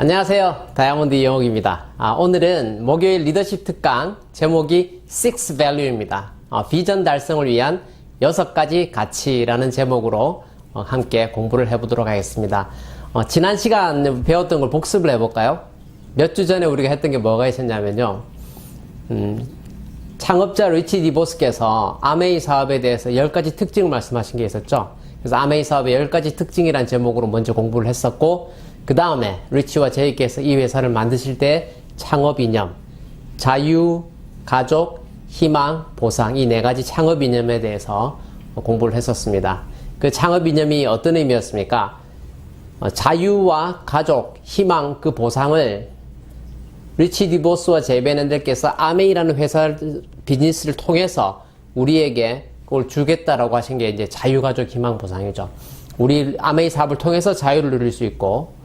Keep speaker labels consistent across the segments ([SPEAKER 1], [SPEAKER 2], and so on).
[SPEAKER 1] 안녕하세요. 다이아몬드 영옥입니다. 오늘은 목요일 리더십 특강 제목이 Six Value입니다. 비전 달성을 위한 6가지 가치라는 제목으로 함께 공부를 해보도록 하겠습니다. 지난 시간 배웠던 걸 복습을 해볼까요? 몇 주 전에 우리가 했던 게 뭐가 있었냐면요. 창업자 리치 디보스께서 아메이 사업에 대해서 10가지 특징을 말씀하신 게 있었죠. 그래서 아메이 사업의 10가지 특징이라는 제목으로 먼저 공부를 했었고, 그 다음에 리치와 제이께서 이 회사를 만드실 때 창업 이념, 자유, 가족, 희망, 보상 이 4가지 창업 이념에 대해서 공부를 했었습니다. 그 창업 이념이 어떤 의미였습니까? 자유와 가족, 희망, 그 보상을 리치 디보스와 제이 베넨델께서 아메이라는 회사 비즈니스를 통해서 우리에게 그걸 주겠다라고 하신 게 이제 자유, 가족, 희망, 보상이죠. 우리 아메이 사업을 통해서 자유를 누릴 수 있고,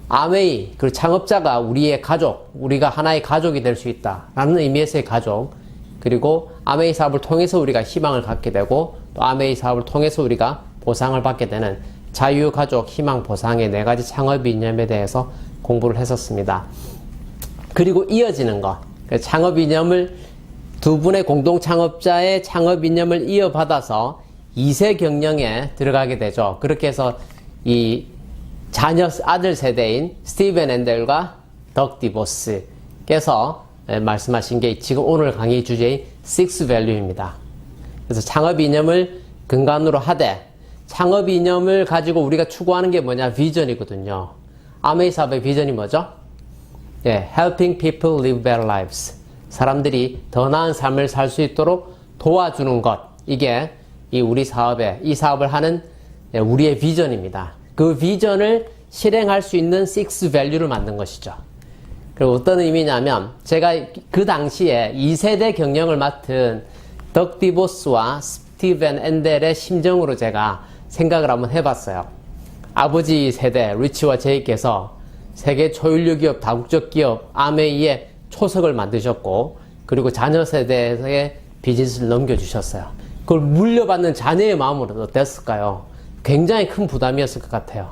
[SPEAKER 1] 아메이, 그 창업자가 우리의 가족, 우리가 하나의 가족이 될 수 있다라는 의미에서의 가족, 그리고 아메이 사업을 통해서 우리가 희망을 갖게 되고, 또 아메이 사업을 통해서 우리가 보상을 받게 되는 자유, 가족, 희망, 보상의 4가지 창업 이념에 대해서 공부를 했었습니다. 그리고 이어지는 것, 창업 이념을 두 분의 공동 창업자의 창업 이념을 이어받아서 2세 경영에 들어가게 되죠. 그렇게 해서 이 자녀 아들 세대인 스티븐 앤델과 덕 디보스께서 말씀하신 게 지금 오늘 강의 주제인 Six Value입니다. 그래서 창업 이념을 근간으로 하되, 창업 이념을 가지고 우리가 추구하는 게 뭐냐? 비전이거든요. 아메이 사업의 비전이 뭐죠? Helping people live better lives. 사람들이 더 나은 삶을 살 수 있도록 도와주는 것. 이게 우리 사업에, 이 사업을 하는 우리의 비전입니다. 그 비전을 실행할 수 있는 Six Value를 만든 것이죠. 그리고 어떤 의미냐면, 제가 그 당시에 2세대 경영을 맡은 덕 디보스와 스티븐 앤델의 심정으로 제가 생각을 한번 해봤어요. 아버지 세대 리치와 제이께서 세계 초일류 기업, 다국적 기업 아메이의 초석을 만드셨고, 그리고 자녀 세대의 비즈니스를 넘겨주셨어요. 그걸 물려받는 자녀의 마음은 어땠을까요? 굉장히 큰 부담이었을 것 같아요.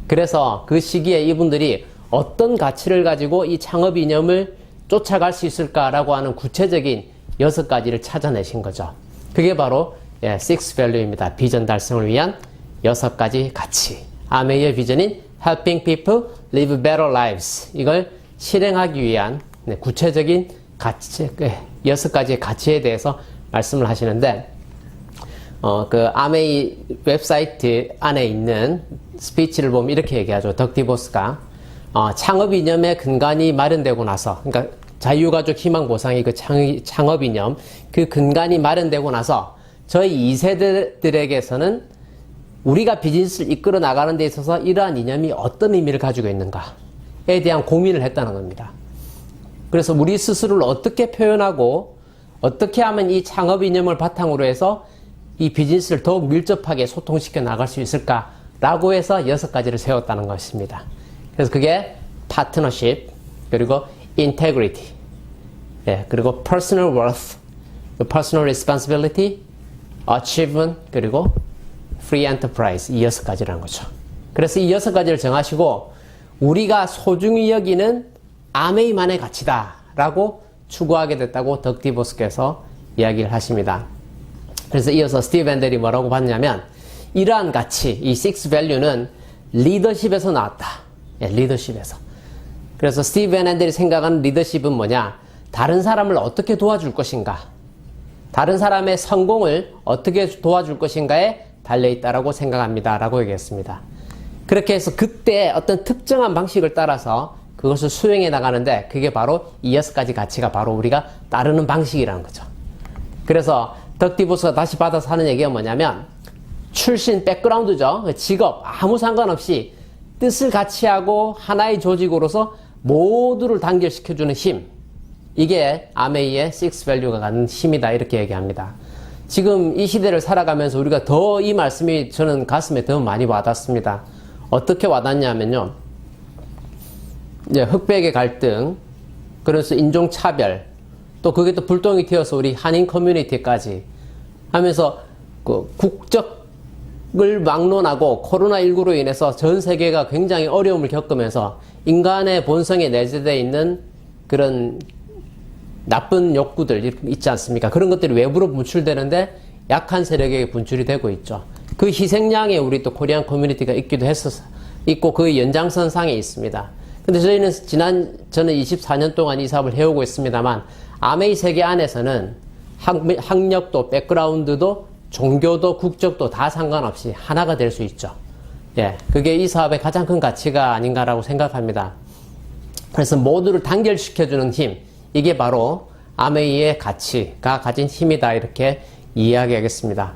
[SPEAKER 1] 그래서 그 시기에 이분들이 어떤 가치를 가지고 이 창업 이념을 쫓아갈 수 있을까라고 하는 구체적인 6가지를 찾아내신 거죠. 그게 바로 Six Value입니다. 비전 달성을 위한 6가지 가치. 아메이의 비전인 Helping people live better lives. 이걸 실행하기 위한 구체적인 가치, 6가지의 가치에 대해서 말씀을 하시는데, 그 아메이 웹사이트 안에 있는 스피치를 보면 이렇게 얘기하죠. 덕 디보스가 창업 이념의 근간이 마련되고 나서, 그러니까 자유가족 희망 보상의 그 창업 이념, 그 근간이 마련되고 나서 저희 2세대들에게서는 우리가 비즈니스를 이끌어 나가는 데 있어서 이러한 이념이 어떤 의미를 가지고 있는가에 대한 고민을 했다는 겁니다. 그래서 우리 스스로를 어떻게 표현하고 어떻게 하면 이 창업 이념을 바탕으로 해서 이 비즈니스를 더욱 밀접하게 소통시켜 나갈 수 있을까라고 해서 6가지를 세웠다는 것입니다. 그래서 그게 파트너십, 그리고 인테그리티, 그리고 personal worth, personal responsibility, achievement, 그리고 free enterprise, 이 6가지라는 거죠. 그래서 이 6가지를 정하시고 우리가 소중히 여기는 아메이만의 가치다 라고 추구하게 됐다고 덕 디보스께서 이야기를 하십니다. 그래서 이어서 스티븐 앤델이 뭐라고 봤냐면, 이러한 가치, 이 Six Value는 리더십에서 나왔다. 리더십에서. 그래서 스티븐 앤델이 생각하는 리더십은 뭐냐? 다른 사람을 어떻게 도와줄 것인가? 다른 사람의 성공을 어떻게 도와줄 것인가에 달려있다라고 생각합니다. 라고 얘기했습니다. 그렇게 해서 그때 어떤 특정한 방식을 따라서 그것을 수행해 나가는데, 그게 바로 이 6가지 가치가 바로 우리가 따르는 방식이라는 거죠. 그래서 덕 디보스가 다시 받아서 하는 얘기가 뭐냐면, 출신, 백그라운드죠. 직업, 아무 상관없이 뜻을 같이 하고 하나의 조직으로서 모두를 단결시켜주는 힘. 이게 아메이의 Six Value가 갖는 힘이다. 이렇게 얘기합니다. 지금 이 시대를 살아가면서 우리가 더 이 말씀이 저는 가슴에 더 많이 와닿습니다. 어떻게 와닿냐면요. 흑백의 갈등, 그래서 인종차별, 또 그게 또 불똥이 튀어서 우리 한인 커뮤니티까지 하면서 그 국적 막론하고 코로나19로 인해서 전 세계가 굉장히 어려움을 겪으면서 인간의 본성에 내재되어 있는 그런 나쁜 욕구들 있지 않습니까? 그런 것들이 외부로 분출되는데 약한 세력에게 분출이 되고 있죠. 그 희생양에 우리 또 코리안 커뮤니티가 있고 그 연장선상에 있습니다. 근데 저는 24년 동안 이 사업을 해오고 있습니다만 아메이 세계 안에서는 학력도 백그라운드도 종교도 국적도 다 상관없이 하나가 될 수 있죠. 예, 그게 이 사업의 가장 큰 가치가 아닌가라고 생각합니다. 그래서 모두를 단결시켜주는 힘, 이게 바로 아메이의 가치가 가진 힘이다, 이렇게 이야기하겠습니다.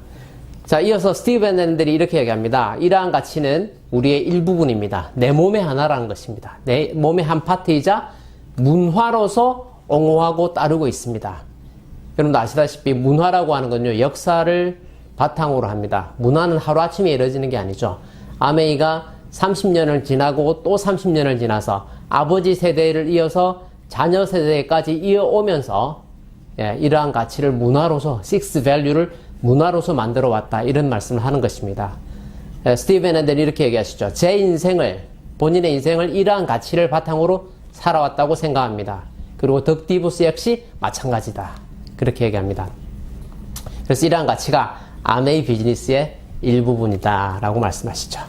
[SPEAKER 1] 자, 이어서 스티브 앤들이 이렇게 얘기합니다. 이러한 가치는 우리의 일부분입니다. 내 몸의 하나라는 것입니다. 내 몸의 한 파트이자 문화로서 옹호하고 따르고 있습니다. 여러분도 아시다시피 문화라고 하는 건요, 역사를 바탕으로 합니다. 문화는 하루아침에 이루어지는 게 아니죠. 아메이가 30년을 지나고 또 30년을 지나서 아버지 세대를 이어서 자녀 세대까지 이어오면서 이러한 가치를 문화로서, six value를 문화로서 만들어 왔다, 이런 말씀을 하는 것입니다. 스티븐 앤델이 이렇게 얘기하시죠. 제 인생을, 본인의 인생을 이러한 가치를 바탕으로 살아왔다고 생각합니다. 그리고 덕디부스 역시 마찬가지다, 그렇게 얘기합니다. 그래서 이러한 가치가 아메이 비즈니스의 일부분이다 라고 말씀하시죠.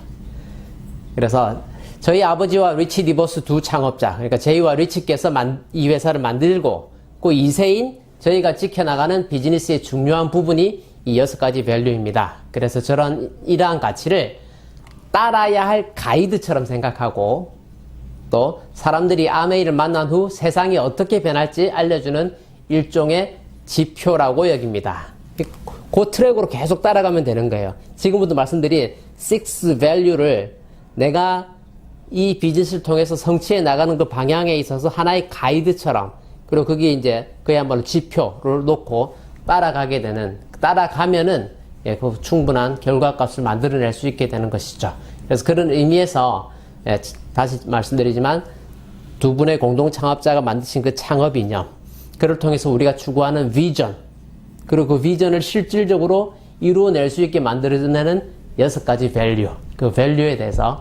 [SPEAKER 1] 그래서 저희 아버지와 리치 디버스 두 창업자, 그러니까 제이와 리치께서 이 회사를 만들고 그 2세인 저희가 지켜나가는 비즈니스의 중요한 부분이 이 6가지 밸류입니다. 그래서 이러한 가치를 따라야 할 가이드처럼 생각하고 또 사람들이 아메이를 만난 후 세상이 어떻게 변할지 알려주는 일종의 지표라고 여깁니다. 그 트랙으로 계속 따라가면 되는 거예요. 지금부터 말씀드린 6 value를 내가 이 비즈니스를 통해서 성취해 나가는 그 방향에 있어서 하나의 가이드처럼, 그리고 그게 이제 그야말로 지표를 놓고 따라가면은 그 충분한 결과값을 만들어낼 수 있게 되는 것이죠. 그래서 그런 의미에서 다시 말씀드리지만 두 분의 공동 창업자가 만드신 그 창업 이념, 그를 통해서 우리가 추구하는 비전, 그리고 그 비전을 실질적으로 이루어낼 수 있게 만들어내는 6가지 밸류, 그 밸류에 대해서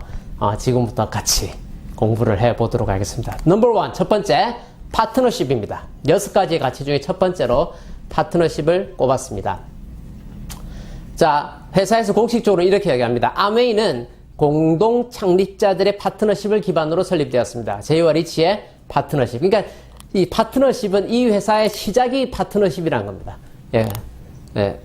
[SPEAKER 1] 지금부터 같이 공부를 해보도록 하겠습니다. 넘버 1, 첫 번째, 파트너십입니다. 6가지의 가치 중에 첫 번째로 파트너십을 꼽았습니다. 자, 회사에서 공식적으로 이렇게 얘기합니다. 아메이는 공동 창립자들의 파트너십을 기반으로 설립되었습니다. 제이와 리치의 파트너십. 그러니까 이 파트너십은 이 회사의 시작이 파트너십이라는 겁니다.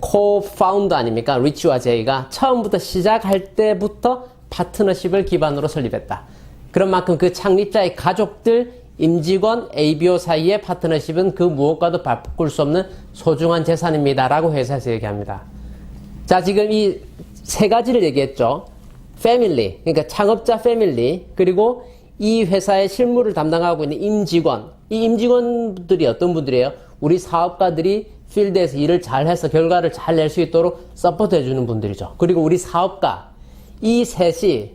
[SPEAKER 1] 코-파운더 아닙니까? 리치와 제이가 처음부터 시작할 때부터 파트너십을 기반으로 설립했다. 그런 만큼 그 창립자의 가족들, 임직원, ABO 사이의 파트너십은 그 무엇과도 바꿀 수 없는 소중한 재산입니다. 라고 회사에서 얘기합니다. 자, 지금 이 3가지를 얘기했죠. 패밀리, 그러니까 창업자 패밀리, 그리고 이 회사의 실무를 담당하고 있는 임직원. 이 임직원들이 어떤 분들이에요? 우리 사업가들이 필드에서 일을 잘해서 결과를 잘 낼 수 있도록 서포트 해주는 분들이죠. 그리고 우리 사업가, 이 셋이,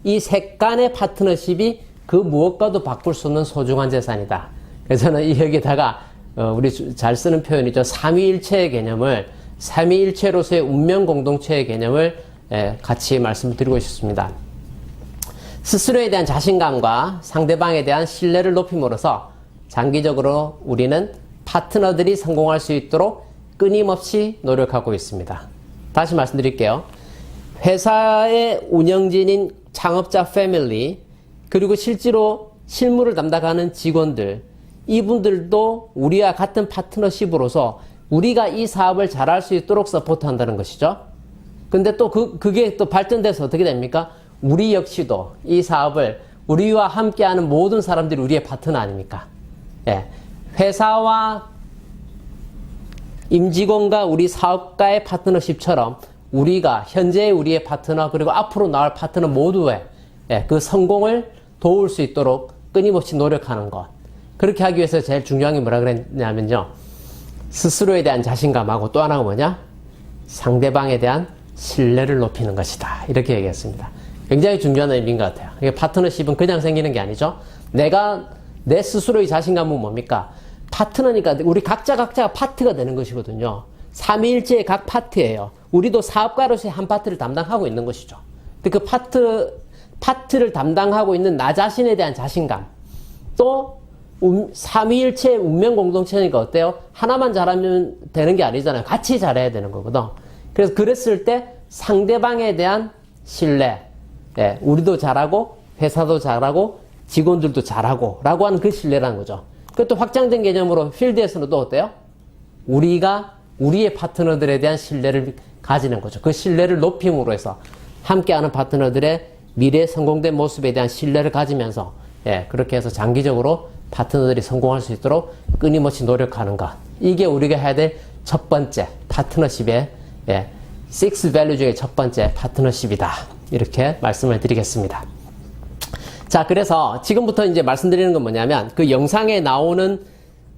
[SPEAKER 1] 이 셋 간의 파트너십이 그 무엇과도 바꿀 수 없는 소중한 재산이다. 그래서 저는 여기다가 우리 잘 쓰는 표현이죠. 삼위일체의 개념을, 삼위일체로서의 운명 공동체의 개념을 같이 말씀을 드리고 싶습니다. 스스로에 대한 자신감과 상대방에 대한 신뢰를 높임으로써 장기적으로 우리는 파트너들이 성공할 수 있도록 끊임없이 노력하고 있습니다. 다시 말씀드릴게요. 회사의 운영진인 창업자 패밀리, 그리고 실제로 실무를 담당하는 직원들, 이분들도 우리와 같은 파트너십으로서 우리가 이 사업을 잘할 수 있도록 서포트한다는 것이죠. 근데 또 그게 또 발전돼서 어떻게 됩니까? 우리 역시도 이 사업을 우리와 함께하는 모든 사람들이 우리의 파트너 아닙니까? 회사와 임직원과 우리 사업가의 파트너십처럼 우리가 현재의 우리의 파트너, 그리고 앞으로 나올 파트너 모두의 그 성공을 도울 수 있도록 끊임없이 노력하는 것. 그렇게 하기 위해서 제일 중요한 게 뭐라 그랬냐면요, 스스로에 대한 자신감하고 또 하나가 뭐냐? 상대방에 대한 신뢰를 높이는 것이다. 이렇게 얘기했습니다. 굉장히 중요한 의미인 것 같아요. 이게 파트너십은 그냥 생기는 게 아니죠. 내 스스로의 자신감은 뭡니까? 파트너니까 우리 각자가 파트가 되는 것이거든요. 삼위일체의 각 파트예요. 우리도 사업가로서의 한 파트를 담당하고 있는 것이죠. 근데 그 파트를 담당하고 있는 나 자신에 대한 자신감, 또 삼위일체의 운명 공동체니까 어때요? 하나만 잘하면 되는 게 아니잖아요. 같이 잘해야 되는 거거든. 그래서 그랬을 때 상대방에 대한 신뢰, 예, 우리도 잘하고 회사도 잘하고 직원들도 잘하고 라고 하는 그 신뢰라는 거죠. 그것도 확장된 개념으로 필드에서는 또 어때요? 우리가 우리의 파트너들에 대한 신뢰를 가지는 거죠. 그 신뢰를 높임으로 해서 함께하는 파트너들의 미래에 성공된 모습에 대한 신뢰를 가지면서, 예, 그렇게 해서 장기적으로 파트너들이 성공할 수 있도록 끊임없이 노력하는 것. 이게 우리가 해야 될 첫 번째 파트너십의, 예, 6 밸류 중에 첫 번째 파트너십이다. 이렇게 말씀을 드리겠습니다. 자, 그래서 지금부터 이제 말씀드리는 건 뭐냐면 그 영상에 나오는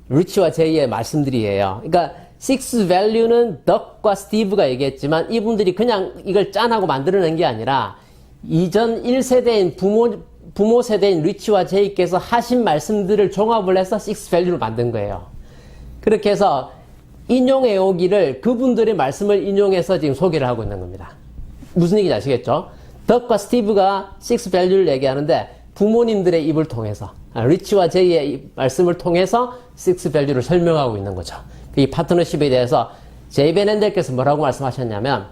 [SPEAKER 1] 리치와 제이의 말씀들이에요. 그러니까 6 밸류는 덕과 스티브가 얘기했지만 이분들이 그냥 이걸 짠하고 만들어낸 게 아니라 이전 1세대인 부모 세대인 리치와 제이께서 하신 말씀들을 종합을 해서 6 밸류를 만든 거예요. 그렇게 해서 인용해 오기를 그분들의 말씀을 인용해서 지금 소개를 하고 있는 겁니다. 무슨 얘기인지 아시겠죠? 덕과 스티브가 6 밸류를 얘기하는데 부모님들의 입을 통해서, 리치와 제이의 말씀을 통해서 6 밸류를 설명하고 있는 거죠. 이 파트너십에 대해서 제이 벤 앤델께서 뭐라고 말씀하셨냐면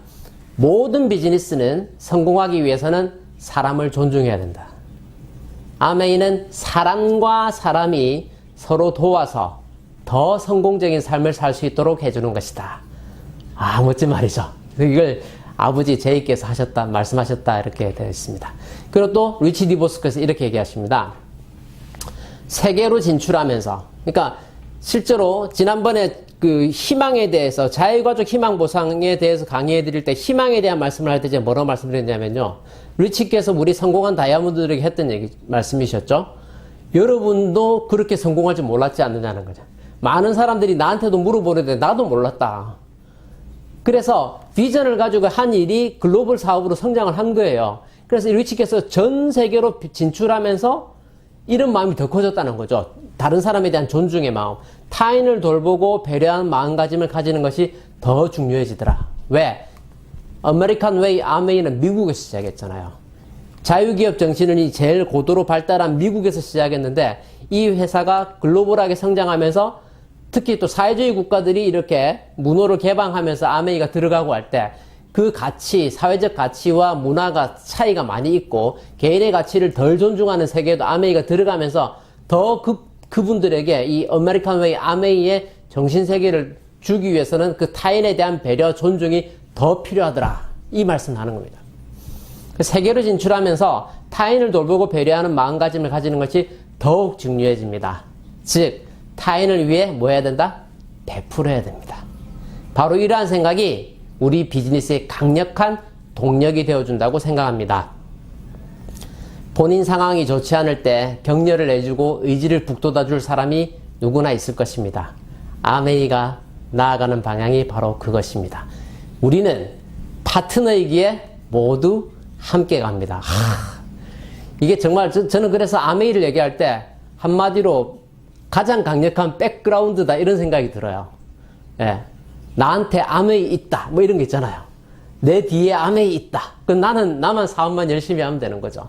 [SPEAKER 1] 모든 비즈니스는 성공하기 위해서는 사람을 존중해야 된다. 아메이는 사람과 사람이 서로 도와서 더 성공적인 삶을 살 수 있도록 해주는 것이다. 아, 멋진 말이죠. 이걸 아버지 제이께서 하셨다, 말씀하셨다, 이렇게 되어 있습니다. 그리고 또, 리치 디보스께서 이렇게 얘기하십니다. 세계로 진출하면서, 그러니까, 실제로, 지난번에 그 희망에 대해서, 자유가족 희망 보상에 대해서 강의해 드릴 때, 희망에 대한 말씀을 할 때 제가 뭐라고 말씀드렸냐면요. 리치께서 우리 성공한 다이아몬드들에게 했던 말씀이셨죠? 여러분도 그렇게 성공할 줄 몰랐지 않느냐는 거죠. 많은 사람들이 나한테도 물어보는데 나도 몰랐다. 그래서 비전을 가지고 한 일이 글로벌 사업으로 성장을 한 거예요. 그래서 리치께서 전 세계로 진출하면서 이런 마음이 더 커졌다는 거죠. 다른 사람에 대한 존중의 마음, 타인을 돌보고 배려하는 마음가짐을 가지는 것이 더 중요해지더라. 왜? 아메리칸 웨이 아메이는 미국에서 시작했잖아요. 자유기업 정신이 제일 고도로 발달한 미국에서 시작했는데 이 회사가 글로벌하게 성장하면서 특히 또 사회주의 국가들이 이렇게 문호를 개방하면서 아메이가 들어가고 할 때 그 가치, 사회적 가치와 문화가 차이가 많이 있고 개인의 가치를 덜 존중하는 세계에도 아메이가 들어가면서 더 그분들에게 이 아메리칸 웨이 아메이의 정신세계를 주기 위해서는 그 타인에 대한 배려, 존중이 더 필요하더라. 이 말씀을 하는 겁니다. 세계로 진출하면서 타인을 돌보고 배려하는 마음가짐을 가지는 것이 더욱 중요해집니다. 즉, 타인을 위해 뭐 해야 된다? 베풀어야 됩니다. 바로 이러한 생각이 우리 비즈니스의 강력한 동력이 되어준다고 생각합니다. 본인 상황이 좋지 않을 때 격려를 해주고 의지를 북돋아줄 사람이 누구나 있을 것입니다. 아메이가 나아가는 방향이 바로 그것입니다. 우리는 파트너이기에 모두 함께 갑니다. 이게 정말 저는 그래서 아메이를 얘기할 때 한마디로 가장 강력한 백그라운드다 이런 생각이 들어요. 예. 나한테 아메이 있다 뭐 이런 게 있잖아요. 내 뒤에 아메이 있다. 그럼 나만 사업만 열심히 하면 되는 거죠.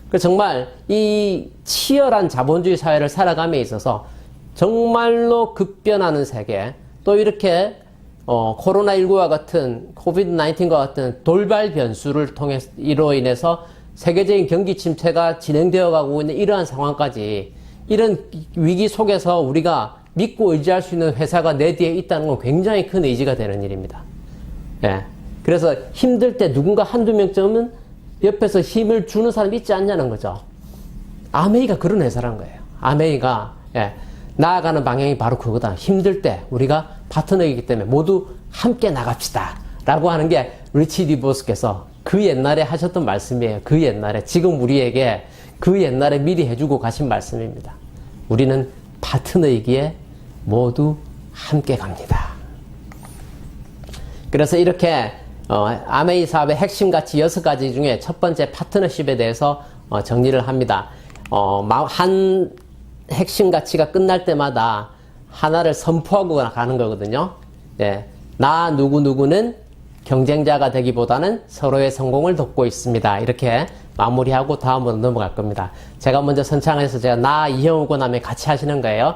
[SPEAKER 1] 그 정말 이 치열한 자본주의 사회를 살아감에 있어서 정말로 급변하는 세계, 또 이렇게 코로나19와 같은 코비드-19과 같은 돌발 변수를 이로 인해서 세계적인 경기 침체가 진행되어 가고 있는 이러한 상황까지 이런 위기 속에서 우리가 믿고 의지할 수 있는 회사가 내 뒤에 있다는 건 굉장히 큰 의지가 되는 일입니다. 예. 그래서 힘들 때 누군가 한두 명쯤은 옆에서 힘을 주는 사람이 있지 않냐는 거죠. 아메이가 그런 회사란 거예요. 아메이가, 예. 나아가는 방향이 바로 그거다. 힘들 때 우리가 파트너이기 때문에 모두 함께 나갑시다. 라고 하는 게 리치 디보스께서 그 옛날에 하셨던 말씀이에요. 그 옛날에. 지금 우리에게 그 옛날에 미리 해주고 가신 말씀입니다. 우리는 파트너이기에 모두 함께 갑니다. 그래서 이렇게 아메이 사업의 핵심 가치 6가지 중에 첫 번째 파트너십에 대해서 정리를 합니다. 한 핵심 가치가 끝날 때마다 하나를 선포하고 가는 거거든요. 네. 나 누구누구는 경쟁자가 되기보다는 서로의 성공을 돕고 있습니다. 이렇게 마무리하고 다음으로 넘어갈 겁니다. 제가 먼저 선창해서 제가 나 이형욱은 하면 같이 하시는 거예요.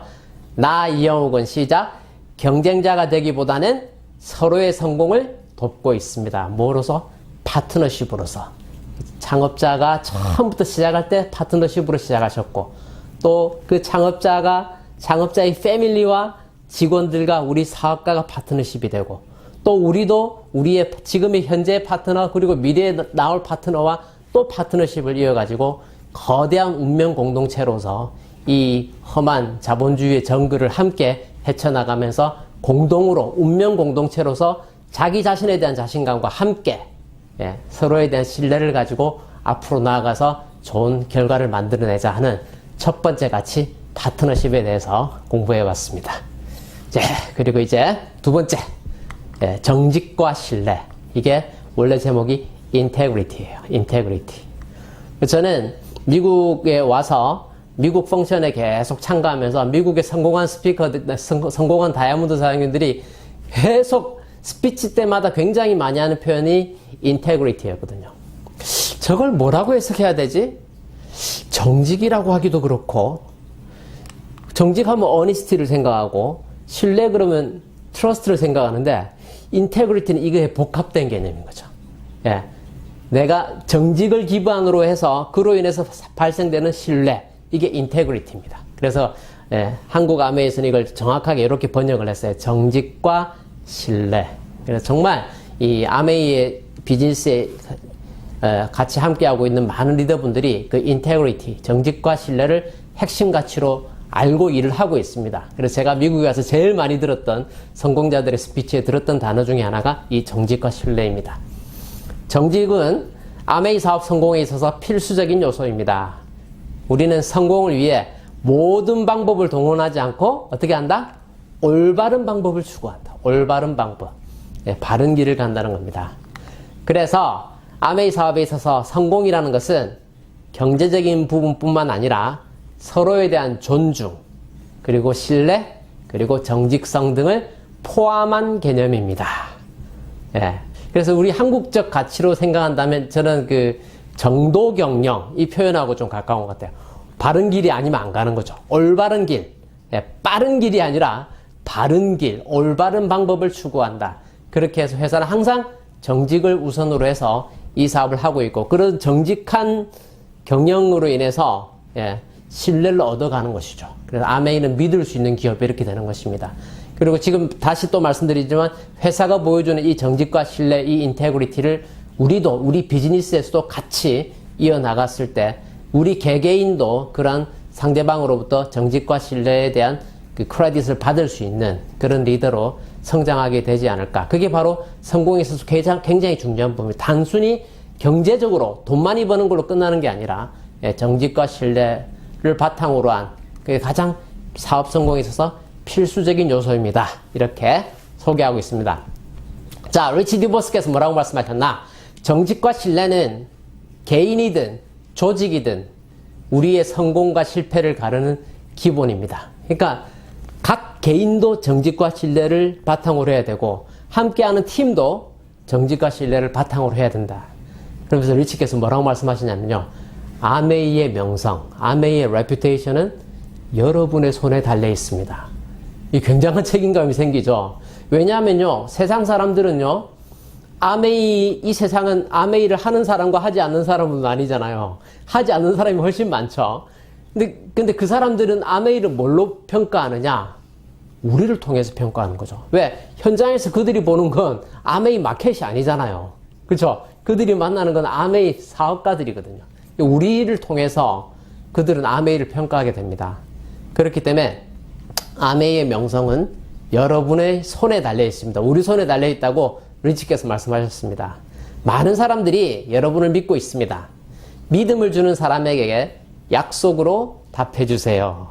[SPEAKER 1] 나 이형욱은 시작. 경쟁자가 되기보다는 서로의 성공을 돕고 있습니다. 뭐로서? 파트너십으로서. 창업자가 처음부터 시작할 때 파트너십으로 시작하셨고, 또 그 창업자의 패밀리와 직원들과 우리 사업가가 파트너십이 되고, 또 우리도 우리의 지금의 현재 파트너 그리고 미래에 나올 파트너와 또 파트너십을 이어가지고 거대한 운명 공동체로서 이 험한 자본주의의 정글을 함께 헤쳐나가면서 공동으로 운명 공동체로서 자기 자신에 대한 자신감과 함께 서로에 대한 신뢰를 가지고 앞으로 나아가서 좋은 결과를 만들어내자 하는 첫 번째 가치 파트너십에 대해서 공부해 봤습니다. 그리고 이제 두 번째 정직과 신뢰. 이게 원래 제목이 인테그리티예요. 인테그리티. 저는 미국에 와서 미국 펑션에 계속 참가하면서 미국의 성공한 스피커들, 성공한 다이아몬드 사장님들이 계속 스피치 때마다 굉장히 많이 하는 표현이 인테그리티였거든요. 저걸 뭐라고 해석해야 되지? 정직이라고 하기도 그렇고, 정직하면 어니스티를 생각하고, 신뢰 그러면 트러스트를 생각하는데, 인테그리티는 이게 복합된 개념인 거죠. 내가 정직을 기반으로 해서 그로 인해서 발생되는 신뢰, 이게 인테그리티입니다. 그래서 한국 아메이에서는 이걸 정확하게 이렇게 번역을 했어요. 정직과 신뢰. 그래서 정말 이 아메이의 비즈니스에 같이 함께하고 있는 많은 리더분들이 그 인테그리티, 정직과 신뢰를 핵심 가치로 알고 일을 하고 있습니다. 그래서 제가 미국에 가서 제일 많이 들었던 성공자들의 스피치에 들었던 단어 중에 하나가 이 정직과 신뢰입니다. 정직은 아메이 사업 성공에 있어서 필수적인 요소입니다. 우리는 성공을 위해 모든 방법을 동원하지 않고 어떻게 한다? 올바른 방법을 추구한다. 올바른 방법. 바른 길을 간다는 겁니다. 그래서 아메이 사업에 있어서 성공이라는 것은 경제적인 부분뿐만 아니라 서로에 대한 존중, 그리고 신뢰, 그리고 정직성 등을 포함한 개념입니다. 그래서 우리 한국적 가치로 생각한다면 저는 그 정도경영, 이 표현하고 좀 가까운 것 같아요. 바른 길이 아니면 안 가는 거죠. 올바른 길. 빠른 길이 아니라 바른 길, 올바른 방법을 추구한다. 그렇게 해서 회사는 항상 정직을 우선으로 해서 이 사업을 하고 있고, 그런 정직한 경영으로 인해서 신뢰를 얻어가는 것이죠. 그래서 아메이는 믿을 수 있는 기업이 이렇게 되는 것입니다. 그리고 지금 다시 또 말씀드리지만 회사가 보여주는 이 정직과 신뢰, 이 인테그리티를 우리도 우리 비즈니스에서도 같이 이어나갔을 때 우리 개개인도 그런 상대방으로부터 정직과 신뢰에 대한 그 크레딧을 받을 수 있는 그런 리더로 성장하게 되지 않을까. 그게 바로 성공에 있어서 굉장히 중요한 부분입니다. 단순히 경제적으로 돈 많이 버는 걸로 끝나는 게 아니라 정직과 신뢰를 바탕으로 한 그게 가장 사업 성공에 있어서 필수적인 요소입니다. 이렇게 소개하고 있습니다. 자, 리치 디버스께서 뭐라고 말씀하셨나? 정직과 신뢰는 개인이든 조직이든 우리의 성공과 실패를 가르는 기본입니다. 그러니까 각 개인도 정직과 신뢰를 바탕으로 해야 되고 함께하는 팀도 정직과 신뢰를 바탕으로 해야 된다. 그러면서 리치께서 뭐라고 말씀하시냐면요. 아메이의 명성, 아메이의 레퓨테이션은 여러분의 손에 달려 있습니다. 이 굉장한 책임감이 생기죠. 왜냐하면요, 세상 사람들은요, 이 세상은 아메이를 하는 사람과 하지 않는 사람은 아니잖아요. 하지 않는 사람이 훨씬 많죠. 근데 그 사람들은 아메이를 뭘로 평가하느냐? 우리를 통해서 평가하는 거죠. 왜? 현장에서 그들이 보는 건 아메이 마켓이 아니잖아요. 그렇죠? 그들이 만나는 건 아메이 사업가들이거든요. 우리를 통해서 그들은 아메이를 평가하게 됩니다. 그렇기 때문에 아메이의 명성은 여러분의 손에 달려 있습니다. 우리 손에 달려 있다고 리치께서 말씀하셨습니다. 많은 사람들이 여러분을 믿고 있습니다. 믿음을 주는 사람에게 약속으로 답해 주세요.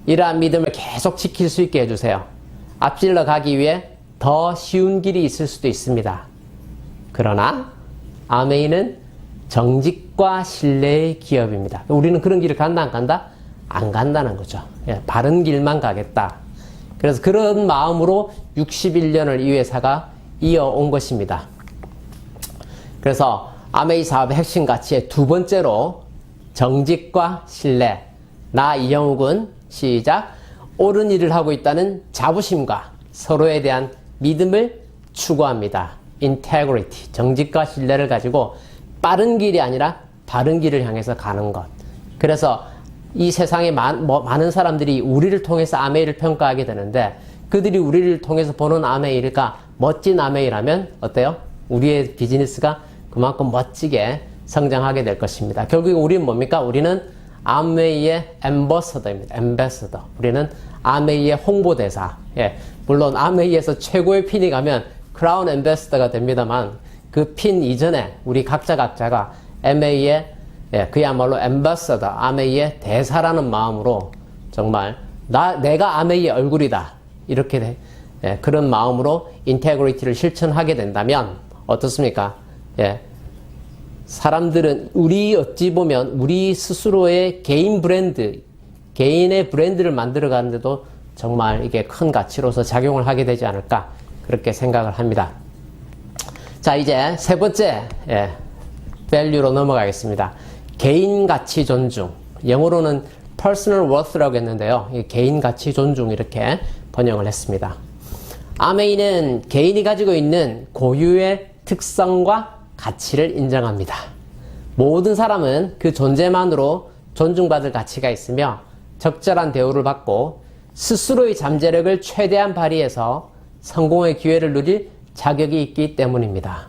[SPEAKER 1] 이러한 믿음을 계속 지킬 수 있게 해주세요. 앞질러 가기 위해 더 쉬운 길이 있을 수도 있습니다. 그러나 아메이는 정직과 신뢰의 기업입니다. 우리는 그런 길을 간다 안 간다? 안 간다는 거죠. 바른 길만 가겠다. 그래서 그런 마음으로 61년을 이 회사가 이어온 것입니다. 그래서 아메이 사업의 핵심 가치의 두 번째로 정직과 신뢰. 나 이영욱은 시작. 옳은 일을 하고 있다는 자부심과 서로에 대한 믿음을 추구합니다. integrity. 정직과 신뢰를 가지고 빠른 길이 아니라 바른 길을 향해서 가는 것. 그래서 이 세상에 많은 사람들이 우리를 통해서 아메이를 평가하게 되는데 그들이 우리를 통해서 보는 아메이가 멋진 아메이라면 어때요? 우리의 비즈니스가 그만큼 멋지게 성장하게 될 것입니다. 결국 우리는 뭡니까? 우리는 아메이의 앰버서더입니다. 앰베서더. 우리는 아메이의 홍보대사. 예. 물론 아메이에서 최고의 핀이 가면 크라운 앰베서더가 됩니다만 그 핀 이전에 우리 각자가 아메이의 그야말로 앰베서더, 아메이의 대사라는 마음으로 정말 내가 아메이의 얼굴이다. 이렇게 그런 마음으로 인테그리티를 실천하게 된다면 어떻습니까? 예. 사람들은 어찌 보면 우리 스스로의 개인 브랜드, 개인의 브랜드를 만들어 가는데도 정말 이게 큰 가치로서 작용을 하게 되지 않을까 그렇게 생각을 합니다. 자, 이제 세 번째 value로 넘어가겠습니다. 개인 가치 존중. 영어로는 personal worth라고 했는데요. 개인 가치 존중 이렇게 번역을 했습니다. 아메이는 개인이 가지고 있는 고유의 특성과 가치를 인정합니다. 모든 사람은 그 존재만으로 존중받을 가치가 있으며 적절한 대우를 받고 스스로의 잠재력을 최대한 발휘해서 성공의 기회를 누릴 자격이 있기 때문입니다.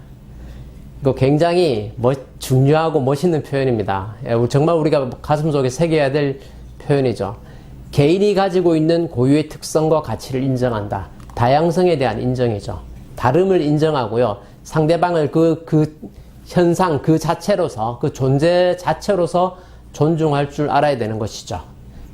[SPEAKER 1] 이거 굉장히 중요하고 멋있는 표현입니다. 정말 우리가 가슴속에 새겨야 될 표현이죠. 개인이 가지고 있는 고유의 특성과 가치를 인정한다. 다양성에 대한 인정이죠. 다름을 인정하고요. 상대방을 그 현상 그 자체로서, 그 존재 자체로서 존중할 줄 알아야 되는 것이죠.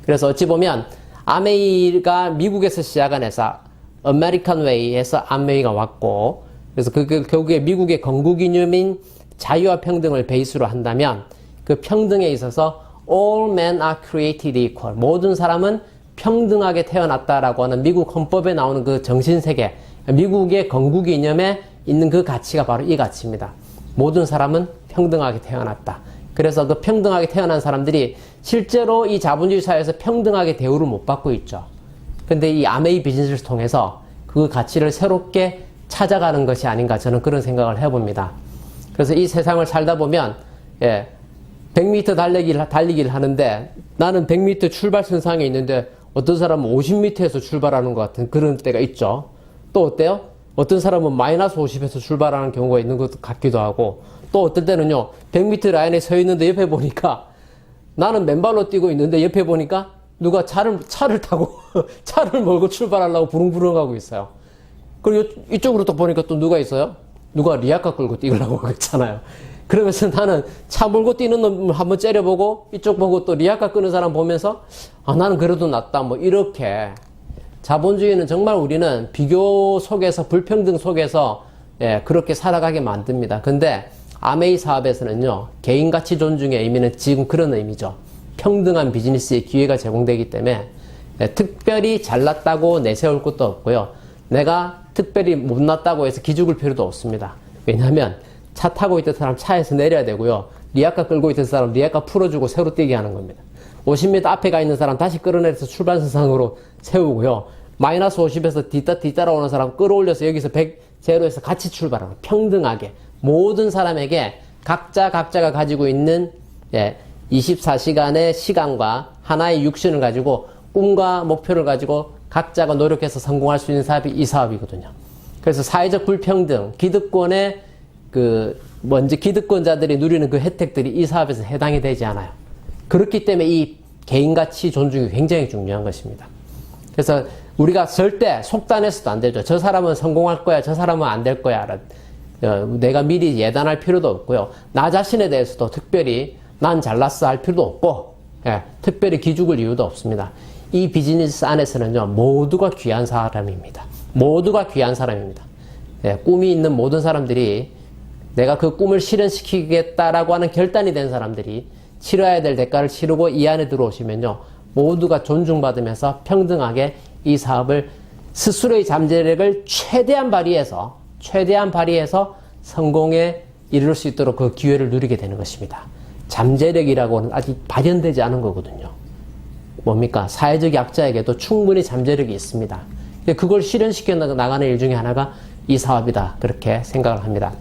[SPEAKER 1] 그래서 어찌 보면 아메이가 미국에서 시작한 회사 아메리칸 웨이에서 아메이가 왔고, 그래서 결국에 미국의 건국 이념인 자유와 평등을 베이스로 한다면 그 평등에 있어서 all men are created equal. 모든 사람은 평등하게 태어났다라고 하는 미국 헌법에 나오는 그 정신세계, 미국의 건국 이념에 있는 그 가치가 바로 이 가치입니다. 모든 사람은 평등하게 태어났다. 그래서 그 평등하게 태어난 사람들이 실제로 이 자본주의 사회에서 평등하게 대우를 못 받고 있죠. 근데 이 아메이 비즈니스를 통해서 그 가치를 새롭게 찾아가는 것이 아닌가 저는 그런 생각을 해봅니다. 그래서 이 세상을 살다 보면 100m 달리기를 하는데 나는 100m 출발선상에 있는데 어떤 사람은 50m에서 출발하는 것 같은 그런 때가 있죠. 또 어때요? 어떤 사람은 마이너스 50에서 출발하는 경우가 있는 것 같기도 하고, 또 어떨 때는요 100m 라인에 서 있는데 옆에 보니까 나는 맨발로 뛰고 있는데 옆에 보니까 누가 차를 타고 차를 몰고 출발하려고 부릉부릉 하고 있어요. 그리고 이쪽으로 또 보니까 또 누가 있어요? 누가 리아카 끌고 뛰려고 그랬잖아요. 그러면서 나는 차 몰고 뛰는 놈 한번 째려보고 이쪽 보고 또 리아카 끄는 사람 보면서 나는 그래도 낫다 뭐 이렇게. 자본주의는 정말 우리는 비교 속에서 불평등 속에서 그렇게 살아가게 만듭니다. 근데 아메이 사업에서는요 개인가치 존중의 의미는 지금 그런 의미죠. 평등한 비즈니스의 기회가 제공되기 때문에 특별히 잘났다고 내세울 것도 없고요. 내가 특별히 못났다고 해서 기죽을 필요도 없습니다. 왜냐하면 차 타고 있던 사람 차에서 내려야 되고요. 리아카 끌고 있던 사람 리아카 풀어주고 새로 뛰게 하는 겁니다. 50m 앞에 가 있는 사람 다시 끌어내려서 출발선상으로 세우고요. 마이너스 50에서 뒤따라오는 사람 끌어올려서 여기서 100 제로에서 같이 출발하는 평등하게 모든 사람에게 각자가 가지고 있는 24시간의 시간과 하나의 육신을 가지고 꿈과 목표를 가지고 각자가 노력해서 성공할 수 있는 사업이 이 사업이거든요. 그래서 사회적 불평등, 기득권의 기득권자들이 누리는 그 혜택들이 이 사업에서 해당이 되지 않아요. 그렇기 때문에 이 개인가치 존중이 굉장히 중요한 것입니다. 그래서 우리가 절대 속단해서도 안 되죠. 저 사람은 성공할 거야, 저 사람은 안 될 거야. 내가 미리 예단할 필요도 없고요. 나 자신에 대해서도 특별히 난 잘났어 할 필요도 없고, 특별히 기죽을 이유도 없습니다. 이 비즈니스 안에서는요, 모두가 귀한 사람입니다. 모두가 귀한 사람입니다. 꿈이 있는 모든 사람들이 내가 그 꿈을 실현시키겠다라고 하는 결단이 된 사람들이 치러야 될 대가를 치르고 이 안에 들어오시면요, 모두가 존중받으면서 평등하게 이 사업을 스스로의 잠재력을 최대한 발휘해서 최대한 발휘해서 성공에 이룰 수 있도록 그 기회를 누리게 되는 것입니다. 잠재력이라고는 아직 발현되지 않은 거거든요. 뭡니까? 사회적 약자에게도 충분히 잠재력이 있습니다. 그걸 실현시켜 나가는 일 중에 하나가 이 사업이다. 그렇게 생각을 합니다.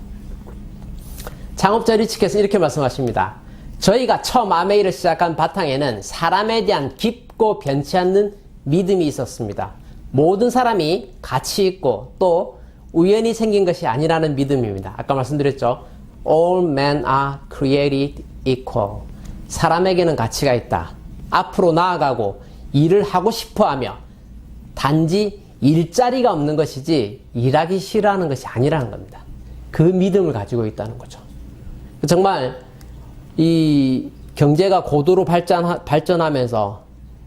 [SPEAKER 1] 창업자 리치께서 이렇게 말씀하십니다. 저희가 처음 아메이를 시작한 바탕에는 사람에 대한 깊고 변치 않는 믿음이 있었습니다. 모든 사람이 가치 있고 또 우연히 생긴 것이 아니라는 믿음입니다. 아까 말씀드렸죠. All men are created equal. 사람에게는 가치가 있다. 앞으로 나아가고 일을 하고 싶어 하며 단지 일자리가 없는 것이지 일하기 싫어하는 것이 아니라는 겁니다. 그 믿음을 가지고 있다는 거죠. 정말 이 경제가 고도로 발전하면서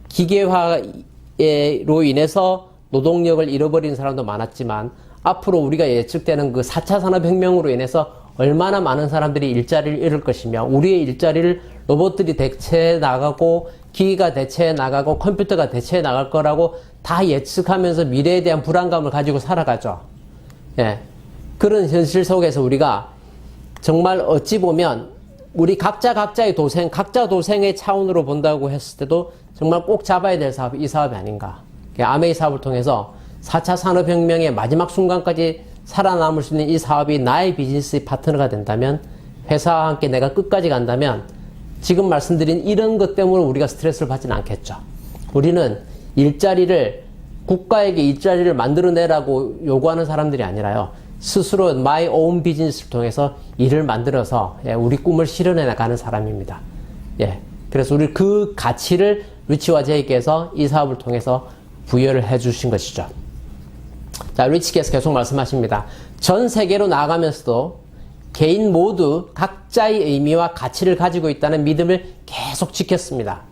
[SPEAKER 1] 기계화로 인해서 노동력을 잃어버리는 사람도 많았지만 앞으로 우리가 예측되는 그 4차 산업혁명으로 인해서 얼마나 많은 사람들이 일자리를 잃을 것이며 우리의 일자리를 로봇들이 대체해 나가고 기기가 대체해 나가고 컴퓨터가 대체해 나갈 거라고 다 예측하면서 미래에 대한 불안감을 가지고 살아가죠. 예. 그런 현실 속에서 우리가 정말 어찌 보면 우리 각자의 도생, 각자 도생의 차원으로 본다고 했을 때도 정말 꼭 잡아야 될 사업이 이 사업이 아닌가. 아메이 사업을 통해서 4차 산업혁명의 마지막 순간까지 살아남을 수 있는 이 사업이 나의 비즈니스 파트너가 된다면, 회사와 함께 내가 끝까지 간다면 지금 말씀드린 이런 것 때문에 우리가 스트레스를 받지는 않겠죠. 우리는 일자리를, 국가에게 일자리를 만들어내라고 요구하는 사람들이 아니라요, 스스로 my own 비즈니스를 통해서 일을 만들어서 우리 꿈을 실현해 나가는 사람입니다. 예. 그래서 우리 그 가치를 리치와 제이께서 이 사업을 통해서 부여를 해 주신 것이죠. 자, 리치께서 계속 말씀하십니다. 전 세계로 나아가면서도 개인 모두 각자의 의미와 가치를 가지고 있다는 믿음을 계속 지켰습니다.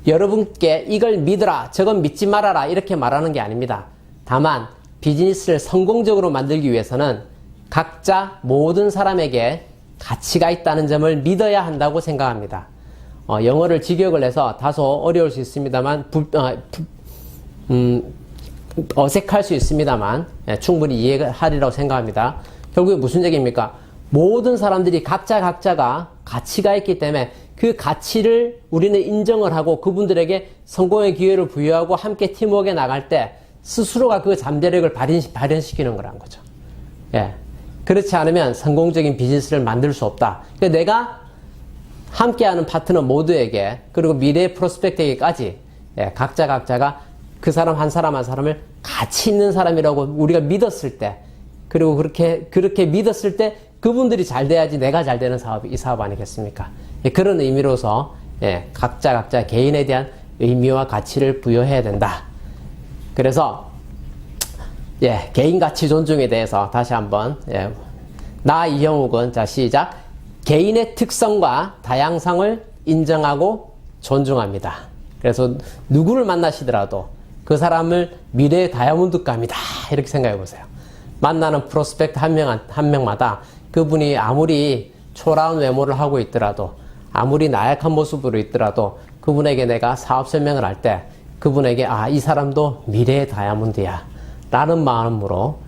[SPEAKER 1] 여러분께 이걸 믿어라, 저건 믿지 말아라 이렇게 말하는 게 아닙니다. 다만 비즈니스를 성공적으로 만들기 위해서는 각자 모든 사람에게 가치가 있다는 점을 믿어야 한다고 생각합니다. 영어를 직역을 해서 다소 어려울 수 있습니다만 어색할 수 있습니다만 충분히 이해하리라고 생각합니다. 결국에 무슨 얘기입니까? 모든 사람들이 각자가 가치가 있기 때문에 그 가치를 우리는 인정을 하고 그분들에게 성공의 기회를 부여하고 함께 팀워크에 나갈 때 스스로가 그 잠재력을 발현시키는 거라는 거죠. 예. 그렇지 않으면 성공적인 비즈니스를 만들 수 없다. 그러니까 내가 함께하는 파트너 모두에게, 그리고 미래의 프로스펙트에게까지 각자가 그 사람 한 사람을 가치 있는 사람이라고 우리가 믿었을 때, 그리고 그렇게 믿었을 때 그분들이 잘 돼야지 내가 잘 되는 사업이 이 사업 아니겠습니까? 그런 의미로서 각자 개인에 대한 의미와 가치를 부여해야 된다. 그래서 개인 가치 존중에 대해서 다시 한번 나 이형욱은, 자 시작, 개인의 특성과 다양성을 인정하고 존중합니다. 그래서 누구를 만나시더라도 그 사람을 미래의 다이아몬드감이다 이렇게 생각해 보세요. 만나는 프로스펙트 한 명마다 그분이 아무리 초라한 외모를 하고 있더라도, 아무리 나약한 모습으로 있더라도 그분에게 내가 사업 설명을 할 때 그분에게 이 사람도 미래의 다이아몬드야 라는 마음으로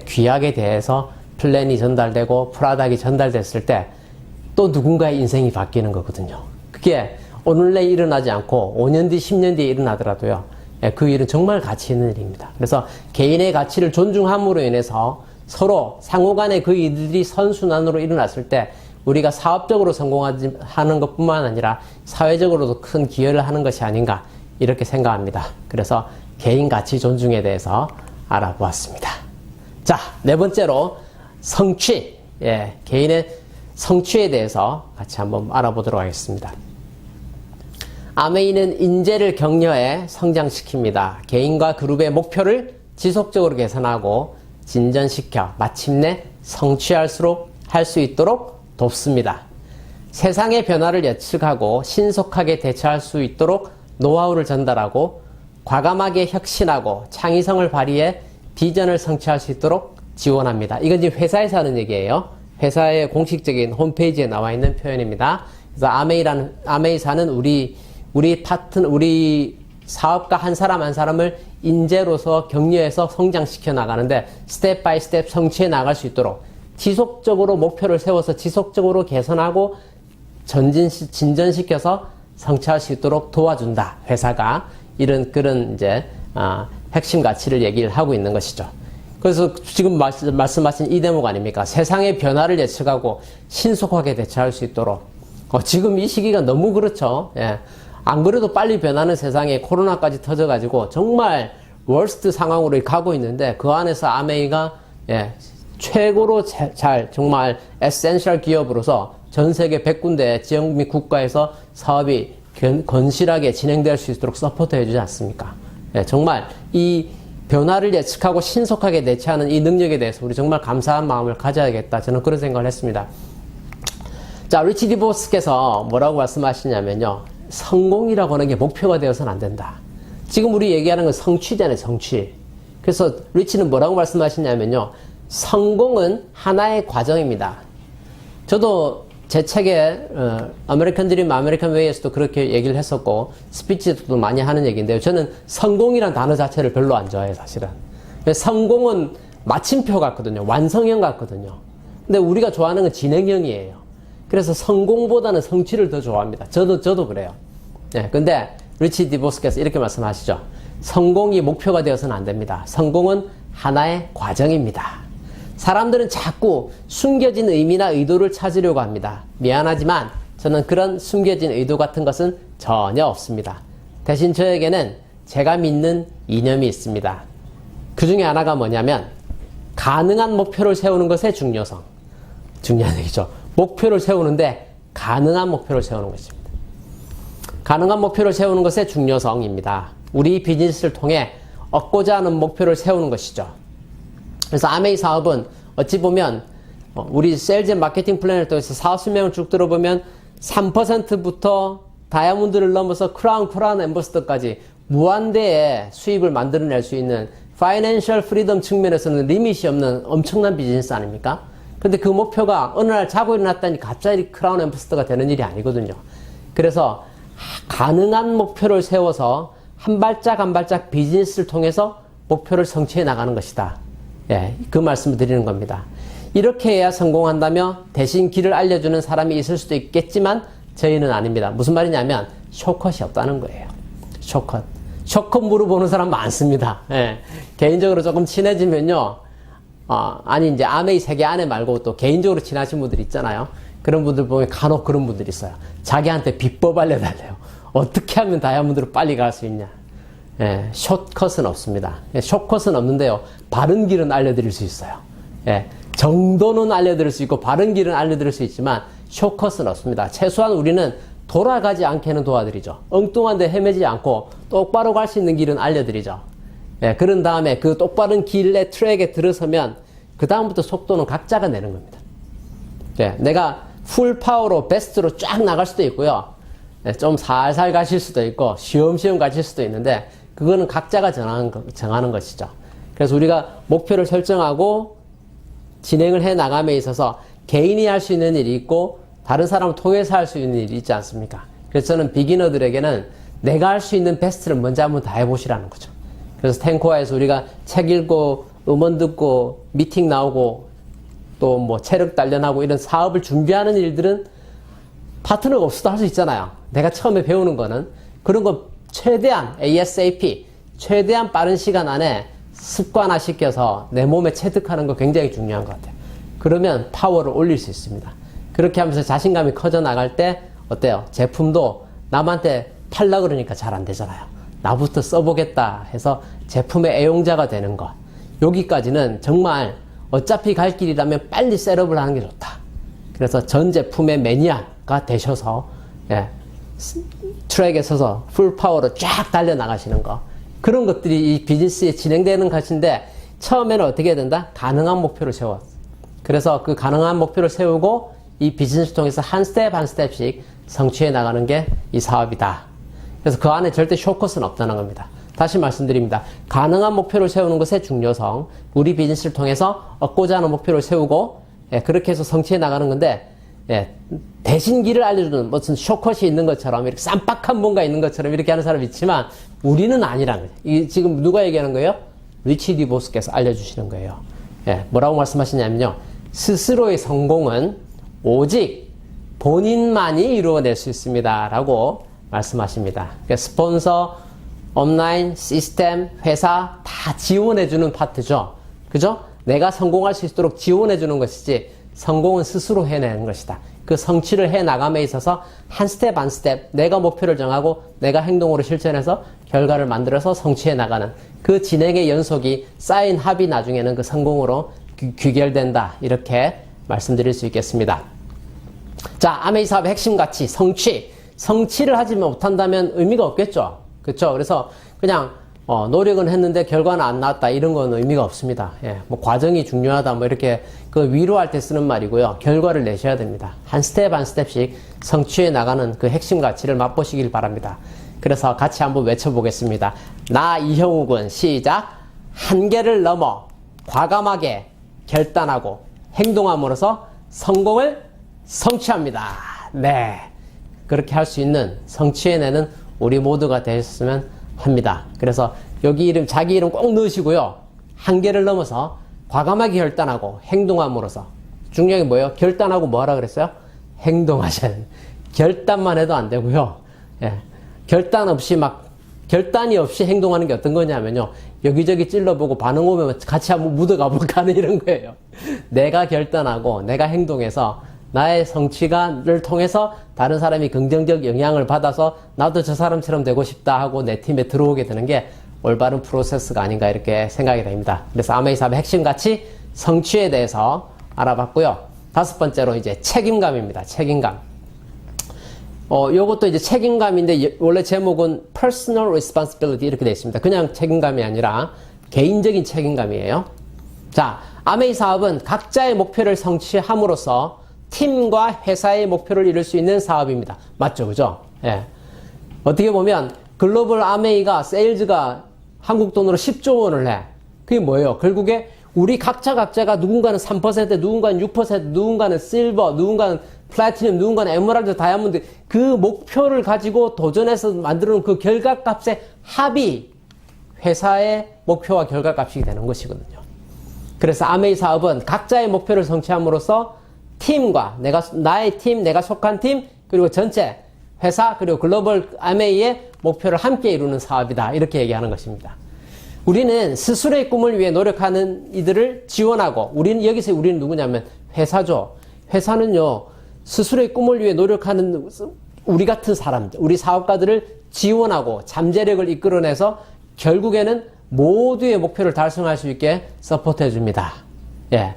[SPEAKER 1] 귀하게 대해서 플랜이 전달되고 프로덕트이 전달됐을 때 또 누군가의 인생이 바뀌는 거거든요. 그게 오늘 내일 일어나지 않고 5년 뒤 10년 뒤에 일어나더라도요, 그 일은 정말 가치 있는 일입니다. 그래서 개인의 가치를 존중함으로 인해서 서로 상호간에 그 일들이 선순환으로 일어났을 때 우리가 사업적으로 성공하는 것뿐만 아니라 사회적으로도 큰 기여를 하는 것이 아닌가 이렇게 생각합니다. 그래서 개인 가치 존중에 대해서 알아보았습니다. 자, 네 번째로 성취, 개인의 성취에 대해서 같이 한번 알아보도록 하겠습니다. 아메이는 인재를 격려해 성장시킵니다. 개인과 그룹의 목표를 지속적으로 개선하고 진전시켜 마침내 성취할 수 있도록 돕습니다. 세상의 변화를 예측하고 신속하게 대처할 수 있도록 노하우를 전달하고 과감하게 혁신하고 창의성을 발휘해 비전을 성취할 수 있도록 지원합니다. 이건 지금 회사에서 하는 얘기예요. 회사의 공식적인 홈페이지에 나와 있는 표현입니다. 그래서 아메이사는 우리 사업가 한 사람을 인재로서 격려해서 성장시켜 나가는데 스텝 바이 스텝 성취해 나갈 수 있도록 지속적으로 목표를 세워서 지속적으로 개선하고 진전시켜서 성취할 수 있도록 도와준다. 회사가 이런 그런 이제 핵심 가치를 얘기를 하고 있는 것이죠. 그래서 지금 말씀하신 이 대목 아닙니까? 세상의 변화를 예측하고 신속하게 대처할 수 있도록 지금 이 시기가 너무 그렇죠. 예. 안 그래도 빨리 변하는 세상에 코로나까지 터져가지고 정말 월스트 상황으로 가고 있는데 그 안에서 아메이가 최고로 잘 정말 에센셜 기업으로서 전 세계 100군데 지역 및 국가에서 사업이 건실하게 진행될 수 있도록 서포트 해주지 않습니까? 정말 이 변화를 예측하고 신속하게 대처하는 이 능력에 대해서 우리 정말 감사한 마음을 가져야겠다. 저는 그런 생각을 했습니다. 자, 리치 디보스께서 뭐라고 말씀하시냐면요. 성공이라고 하는 게 목표가 되어서는 안 된다. 지금 우리 얘기하는 건 성취잖아요, 성취. 그래서 리치는 뭐라고 말씀하시냐면요. 성공은 하나의 과정입니다. 저도 제 책에 아메리칸 드림, 아메리칸 웨이에서도 그렇게 얘기를 했었고 스피치도 많이 하는 얘기인데요. 저는 성공이란 단어 자체를 별로 안 좋아해요, 사실은. 성공은 마침표 같거든요. 완성형 같거든요. 근데 우리가 좋아하는 건 진행형이에요. 그래서 성공보다는 성취를 더 좋아합니다. 저도 그래요. 근데 리치 디보스께서 이렇게 말씀하시죠. 성공이 목표가 되어서는 안 됩니다. 성공은 하나의 과정입니다. 사람들은 자꾸 숨겨진 의미나 의도를 찾으려고 합니다. 미안하지만 저는 그런 숨겨진 의도 같은 것은 전혀 없습니다. 대신 저에게는 제가 믿는 이념이 있습니다. 그 중에 하나가 뭐냐면 가능한 목표를 세우는 것의 중요성. 중요한 얘기죠. 목표를 세우는데 가능한 목표를 세우는 것입니다. 가능한 목표를 세우는 것의 중요성입니다. 우리 비즈니스를 통해 얻고자 하는 목표를 세우는 것이죠. 그래서 아메이 사업은 어찌 보면 우리 세일즈 앤 마케팅 플랜을 통해서 사업 설명을 쭉 들어보면 3%부터 다이아몬드를 넘어서 크라운 엠버스더까지 무한대의 수입을 만들어낼 수 있는 파이낸셜 프리덤 측면에서는 리밋이 없는 엄청난 비즈니스 아닙니까? 근데 그 목표가 어느 날 자고 일어났더니 갑자기 크라운 엠버스더가 되는 일이 아니거든요. 그래서 가능한 목표를 세워서 한 발짝 한 발짝 비즈니스를 통해서 목표를 성취해 나가는 것이다. 그 말씀을 드리는 겁니다. 이렇게 해야 성공한다며 대신 길을 알려주는 사람이 있을 수도 있겠지만 저희는 아닙니다. 무슨 말이냐면 숏컷이 없다는 거예요. 숏컷 물어보는 사람 많습니다. 개인적으로 조금 친해지면요. 아니 이제 아메이 세계 안에 말고 또 개인적으로 친하신 분들 있잖아요. 그런 분들 보면 간혹 그런 분들 있어요. 자기한테 비법 알려달래요. 어떻게 하면 다이아몬드로 빨리 갈 수 있냐. 숏컷은 없습니다. 숏컷은 없는데요. 바른 길은 알려드릴 수 있어요. 정도는 알려드릴 수 있고 바른 길은 알려드릴 수 있지만 숏컷은 없습니다. 최소한 우리는 돌아가지 않게는 도와드리죠. 엉뚱한 데 헤매지 않고 똑바로 갈 수 있는 길은 알려드리죠. 그런 다음에 그 똑바른 길의 트랙에 들어서면 그 다음부터 속도는 각자가 내는 겁니다. 내가 풀 파워로 베스트로 쫙 나갈 수도 있고요. 좀 살살 가실 수도 있고 쉬엄쉬엄 가실 수도 있는데 그거는 각자가 정하는 것이죠. 그래서 우리가 목표를 설정하고 진행을 해 나감에 있어서 개인이 할 수 있는 일이 있고 다른 사람을 통해서 할 수 있는 일이 있지 않습니까? 그래서 저는 비기너들에게는 내가 할 수 있는 베스트를 먼저 한번 다 해보시라는 거죠. 그래서 탱코아에서 우리가 책 읽고 음원 듣고 미팅 나오고 또 뭐 체력 단련하고 이런 사업을 준비하는 일들은 파트너가 없어도 할 수 있잖아요. 내가 처음에 배우는 거는 그런 거 최대한 ASAP 최대한 빠른 시간 안에 습관화 시켜서 내 몸에 체득하는 거 굉장히 중요한 것 같아요. 그러면 파워를 올릴 수 있습니다. 그렇게 하면서 자신감이 커져 나갈 때 어때요? 제품도 남한테 팔라 그러니까 잘 안 되잖아요. 나부터 써보겠다 해서 제품의 애용자가 되는 것. 여기까지는 정말 어차피 갈 길이라면 빨리 셋업을 하는 게 좋다. 그래서 전 제품의 매니아가 되셔서 트랙에 서서 풀파워로 쫙 달려나가시는 거. 그런 것들이 이 비즈니스에 진행되는 것인데 처음에는 어떻게 해야 된다? 가능한 목표를 세워. 그래서 그 가능한 목표를 세우고 이 비즈니스를 통해서 한 스텝 한 스텝씩 성취해 나가는 게 이 사업이다. 그래서 그 안에 절대 숏컷은 없다는 겁니다. 다시 말씀드립니다. 가능한 목표를 세우는 것의 중요성, 우리 비즈니스를 통해서 얻고자 하는 목표를 세우고 그렇게 해서 성취해 나가는 건데 예, 대신기를 알려주는 무슨 쇼컷이 있는 것처럼 이렇게 쌈박한 뭔가 있는 것처럼 이렇게 하는 사람이 있지만 우리는 아니라는 거예요. 이 지금 누가 얘기하는 거예요? 리치 디보스께서 알려주시는 거예요. 예, 뭐라고 말씀하시냐면요. 스스로의 성공은 오직 본인만이 이루어낼 수 있습니다. 라고 말씀하십니다. 그러니까 스폰서, 온라인, 시스템, 회사 다 지원해주는 파트죠. 그죠? 내가 성공할 수 있도록 지원해주는 것이지 성공은 스스로 해내는 것이다. 그 성취를 해나감에 있어서 한 스텝 한 스텝 내가 목표를 정하고 내가 행동으로 실천해서 결과를 만들어서 성취해 나가는 그 진행의 연속이 쌓인 합이 나중에는 그 성공으로 귀결된다. 이렇게 말씀드릴 수 있겠습니다. 자, 아메이 사업의 핵심 가치, 성취. 성취를 하지 못한다면 의미가 없겠죠. 그렇죠? 그래서 그냥 노력은 했는데 결과는 안 나왔다. 이런 건 의미가 없습니다. 예, 뭐 과정이 중요하다. 뭐 이렇게 그 위로할 때 쓰는 말이고요. 결과를 내셔야 됩니다. 한 스텝 한 스텝씩 성취해 나가는 그 핵심 가치를 맛보시길 바랍니다. 그래서 같이 한번 외쳐보겠습니다. 나 이형욱은 시작. 한계를 넘어 과감하게 결단하고 행동함으로써 성공을 성취합니다. 네. 그렇게 할 수 있는 성취해내는 우리 모두가 되셨으면 합니다. 그래서 여기 이름, 자기 이름 꼭 넣으시고요. 한계를 넘어서 과감하게 결단하고 행동함으로써 중요한 게 뭐예요? 결단하고 뭐 하라 그랬어요? 행동하셔야 돼요. 결단만 해도 안 되고요. 예. 결단이 없이 행동하는 게 어떤 거냐면요. 여기저기 찔러보고 반응 오면 같이 한번 묻어가볼까 하는 이런 거예요. 내가 결단하고 내가 행동해서 나의 성취를 통해서 다른 사람이 긍정적 영향을 받아서 나도 저 사람처럼 되고 싶다 하고 내 팀에 들어오게 되는 게 올바른 프로세스가 아닌가 이렇게 생각이 됩니다. 그래서 아메이 사업의 핵심 가치 성취에 대해서 알아봤고요. 다섯 번째로 이제 책임감입니다. 책임감. 요것도 이제 책임감인데 원래 제목은 personal responsibility 이렇게 되어 있습니다. 그냥 책임감이 아니라 개인적인 책임감이에요. 자, 아메이 사업은 각자의 목표를 성취함으로써 팀과 회사의 목표를 이룰 수 있는 사업입니다. 맞죠? 그죠? 예. 어떻게 보면 글로벌 아메이가 세일즈가 한국 돈으로 10조 원을 해. 그게 뭐예요? 결국에 우리 각자가 누군가는 3%, 누군가는 6%, 누군가는 실버, 누군가는 플래티넘, 누군가는 에메랄드, 다이아몬드 그 목표를 가지고 도전해서 만드는 그 결과값의 합이 회사의 목표와 결과값이 되는 것이거든요. 그래서 아메이 사업은 각자의 목표를 성취함으로써 팀과 나의 팀, 내가 속한 팀, 그리고 전체 회사, 그리고 글로벌 아메이의 목표를 함께 이루는 사업이다. 이렇게 얘기하는 것입니다. 우리는 스스로의 꿈을 위해 노력하는 이들을 지원하고, 우리는 누구냐면 회사죠. 회사는요, 스스로의 꿈을 위해 노력하는 우리 같은 사람들, 우리 사업가들을 지원하고 잠재력을 이끌어내서 결국에는 모두의 목표를 달성할 수 있게 서포트해 줍니다. 예.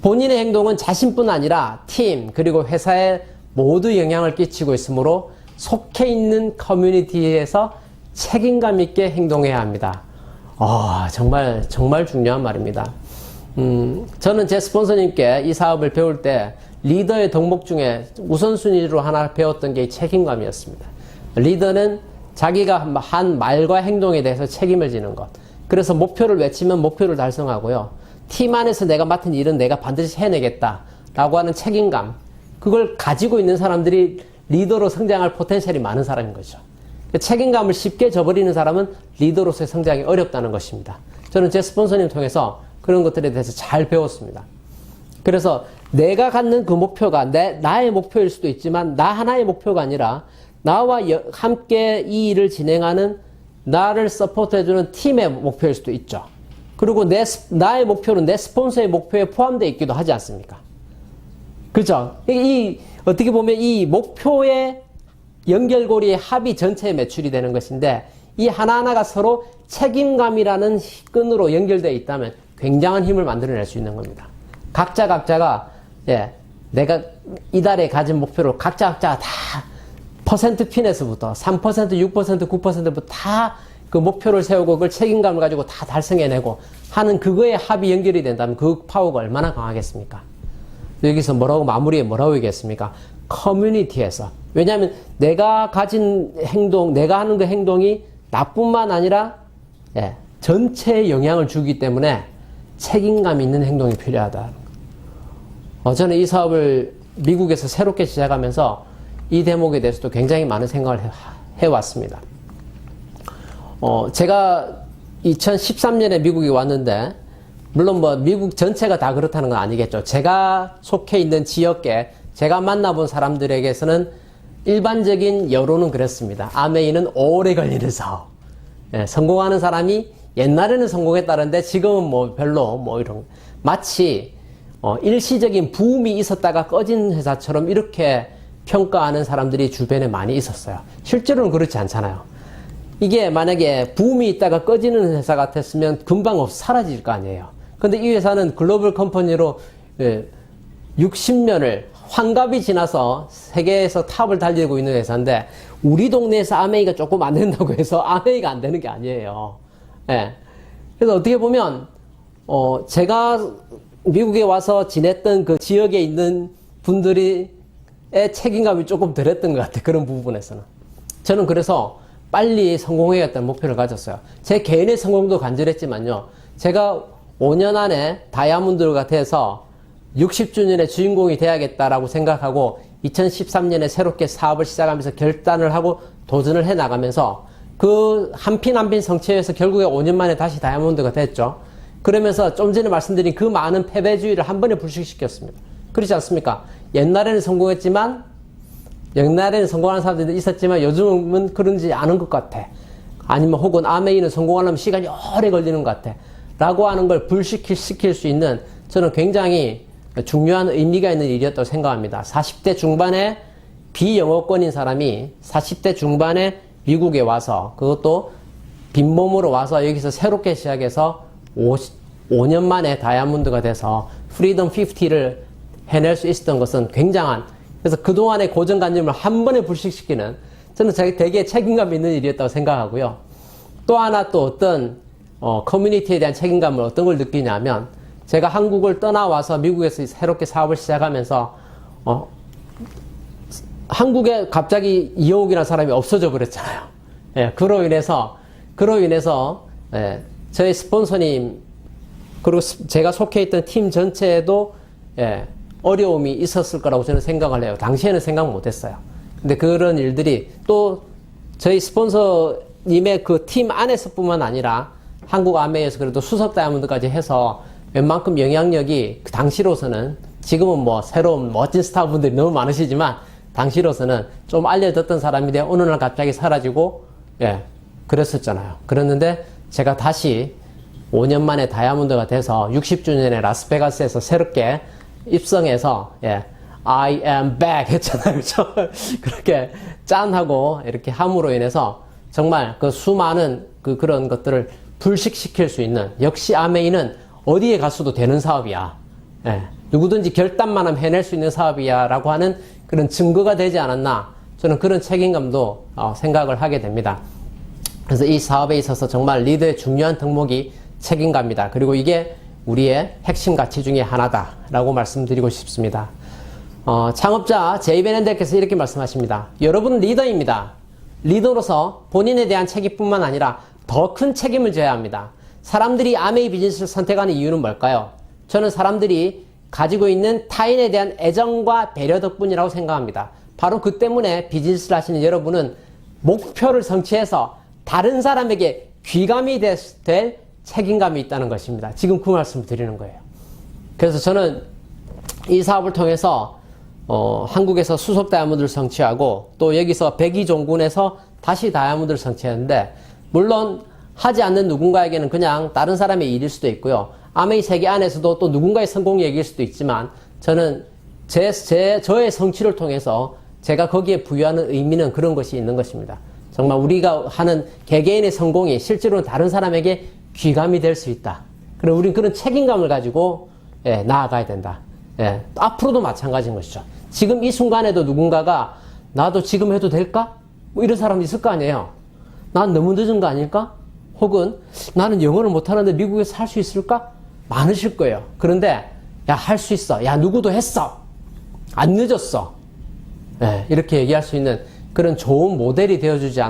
[SPEAKER 1] 본인의 행동은 자신뿐 아니라 팀 그리고 회사에 모두 영향을 끼치고 있으므로 속해 있는 커뮤니티에서 책임감 있게 행동해야 합니다. 정말 중요한 말입니다. 저는 제 스폰서님께 이 사업을 배울 때 리더의 덕목 중에 우선순위로 하나 배웠던 게 책임감이었습니다. 리더는 자기가 한 말과 행동에 대해서 책임을 지는 것. 그래서 목표를 외치면 목표를 달성하고요. 팀 안에서 내가 맡은 일은 내가 반드시 해내겠다 라고 하는 책임감, 그걸 가지고 있는 사람들이 리더로 성장할 포텐셜이 많은 사람인 거죠. 책임감을 쉽게 저버리는 사람은 리더로서의 성장이 어렵다는 것입니다. 저는 제 스폰서님 통해서 그런 것들에 대해서 잘 배웠습니다. 그래서 내가 갖는 그 목표가 나의 목표일 수도 있지만 나 하나의 목표가 아니라 나와 함께 이 일을 진행하는 나를 서포트해주는 팀의 목표일 수도 있죠. 그리고 나의 목표는 내 스폰서의 목표에 포함되어 있기도 하지 않습니까? 그죠? 어떻게 보면 이 목표의 연결고리의 합이 전체에 매출이 되는 것인데 이 하나하나가 서로 책임감이라는 끈으로 연결되어 있다면 굉장한 힘을 만들어낼 수 있는 겁니다. 각자가 내가 이달에 가진 목표를 각자 다 퍼센트 핀에서부터 3%, 6%, 9%부터 다 그 목표를 세우고 그걸 책임감을 가지고 다 달성해내고 하는 그거에 합이 연결이 된다면 그 파워가 얼마나 강하겠습니까? 여기서 뭐라고 얘기했습니까? 커뮤니티에서. 왜냐하면 내가 가진 행동, 내가 하는 그 행동이 나뿐만 아니라 전체에 영향을 주기 때문에 책임감 있는 행동이 필요하다. 저는 이 사업을 미국에서 새롭게 시작하면서 이 대목에 대해서도 굉장히 많은 생각을 해왔습니다. 제가 2013년에 미국에 왔는데, 물론 뭐 미국 전체가 다 그렇다는 건 아니겠죠. 제가 속해 있는 지역계, 제가 만나본 사람들에게서는 일반적인 여론은 그랬습니다. 아메이는 오래 걸리는 사업. 예, 성공하는 사람이 옛날에는 성공했다는데 지금은 뭐 별로 뭐 이런, 마치 일시적인 붐이 있었다가 꺼진 회사처럼 이렇게 평가하는 사람들이 주변에 많이 있었어요. 실제로는 그렇지 않잖아요. 이게 만약에 붐이 있다가 꺼지는 회사 같았으면 금방 사라질 거 아니에요. 근데 이 회사는 글로벌 컴퍼니로 60년을 환갑이 지나서 세계에서 탑을 달리고 있는 회사인데, 우리 동네에서 아메이가 조금 안 된다고 해서 아메이가 안 되는 게 아니에요. 예. 그래서 어떻게 보면 제가 미국에 와서 지냈던 그 지역에 있는 분들의 책임감이 조금 덜했던 것 같아요. 그런 부분에서는. 저는 그래서 빨리 성공해야겠다는 목표를 가졌어요. 제 개인의 성공도 간절했지만요, 제가 5년 안에 다이아몬드가 돼서 60주년의 주인공이 돼야겠다라고 생각하고 2013년에 새롭게 사업을 시작하면서 결단을 하고 도전을 해 나가면서 그 한 핀 한 핀 성취해서 결국에 5년 만에 다시 다이아몬드가 됐죠. 그러면서 좀 전에 말씀드린 그 많은 패배주의를 한 번에 불식시켰습니다. 그렇지 않습니까? 옛날에는 성공했지만, 옛날에는 성공하는 사람들도 있었지만 요즘은 그런지 않은 것 같아. 아니면 혹은 아메이는 성공하려면 시간이 오래 걸리는 것 같아. 라고 하는 걸 불식시킬 수 있는, 저는 굉장히 중요한 의미가 있는 일이었다고 생각합니다. 40대 중반에 비영어권인 사람이 40대 중반에 미국에 와서, 그것도 빈몸으로 와서 여기서 새롭게 시작해서 5년 만에 다이아몬드가 돼서 프리덤 50를 해낼 수 있었던 것은 굉장한, 그래서 그동안의 고정관념을 한 번에 불식시키는, 저는 되게 책임감 있는 일이었다고 생각하고요. 또 하나 또 어떤 커뮤니티에 대한 책임감을 어떤 걸 느끼냐면, 제가 한국을 떠나와서 미국에서 새롭게 사업을 시작하면서 한국에 갑자기 이영욱이라는 사람이 없어져 버렸잖아요. 예, 그로 인해서 예, 저희 스폰서님 그리고 제가 속해 있던 팀 전체에도 예, 어려움이 있었을 거라고 저는 생각을 해요. 당시에는 생각 못했어요. 근데 그런 일들이 또 저희 스폰서님의 그 팀 안에서뿐만 아니라 한국 아메이에서 그래도 수석 다이아몬드까지 해서 웬만큼 영향력이 그 당시로서는, 지금은 뭐 새로운 멋진 스타분들이 너무 많으시지만 당시로서는 좀 알려졌던 사람인데 어느 날 갑자기 사라지고 예, 그랬었잖아요. 그랬는데 제가 다시 5년 만에 다이아몬드가 돼서 60주년에 라스베가스에서 새롭게 입성해서 예, I am back 했잖아요. 그렇게 짠하고 이렇게 함으로 인해서 정말 그 수많은 그런 것들을 불식시킬 수 있는, 역시 아메이는 어디에 갔어도 되는 사업이야. 예, 누구든지 결단만 하면 해낼 수 있는 사업이야 라고 하는 그런 증거가 되지 않았나, 저는 그런 책임감도 생각을 하게 됩니다. 그래서 이 사업에 있어서 정말 리더의 중요한 덕목이 책임감이다. 그리고 이게 우리의 핵심 가치 중에 하나다 라고 말씀드리고 싶습니다. 창업자 제이 베넨데께서 이렇게 말씀하십니다. 여러분은 리더입니다. 리더로서 본인에 대한 책임뿐만 아니라 더 큰 책임을 져야 합니다. 사람들이 아메이 비즈니스를 선택하는 이유는 뭘까요? 저는 사람들이 가지고 있는 타인에 대한 애정과 배려 덕분이라고 생각합니다. 바로 그 때문에 비즈니스를 하시는 여러분은 목표를 성취해서 다른 사람에게 귀감이 될 책임감이 있다는 것입니다. 지금 그 말씀을 드리는 거예요. 그래서 저는 이 사업을 통해서 한국에서 수석 다이아몬드를 성취하고 또 여기서 백이종군에서 다시 다이아몬드를 성취했는데, 물론 하지 않는 누군가에게는 그냥 다른 사람의 일일 수도 있고요. 아메이 세계 안에서도 또 누군가의 성공 얘기일 수도 있지만, 저는 저의 성취를 통해서 제가 거기에 부여하는 의미는 그런 것이 있는 것입니다. 정말 우리가 하는 개개인의 성공이 실제로는 다른 사람에게 귀감이 될 수 있다. 그럼 우리는 그런 책임감을 가지고 나아가야 된다. 앞으로도 마찬가지인 것이죠. 지금 이 순간에도 누군가가 나도 지금 해도 될까? 뭐 이런 사람이 있을 거 아니에요. 난 너무 늦은 거 아닐까? 혹은 나는 영어를 못하는데 미국에서 할 수 있을까? 많으실 거예요. 그런데 야, 할 수 있어. 야, 누구도 했어. 안 늦었어. 이렇게 얘기할 수 있는 그런 좋은 모델이 되어주지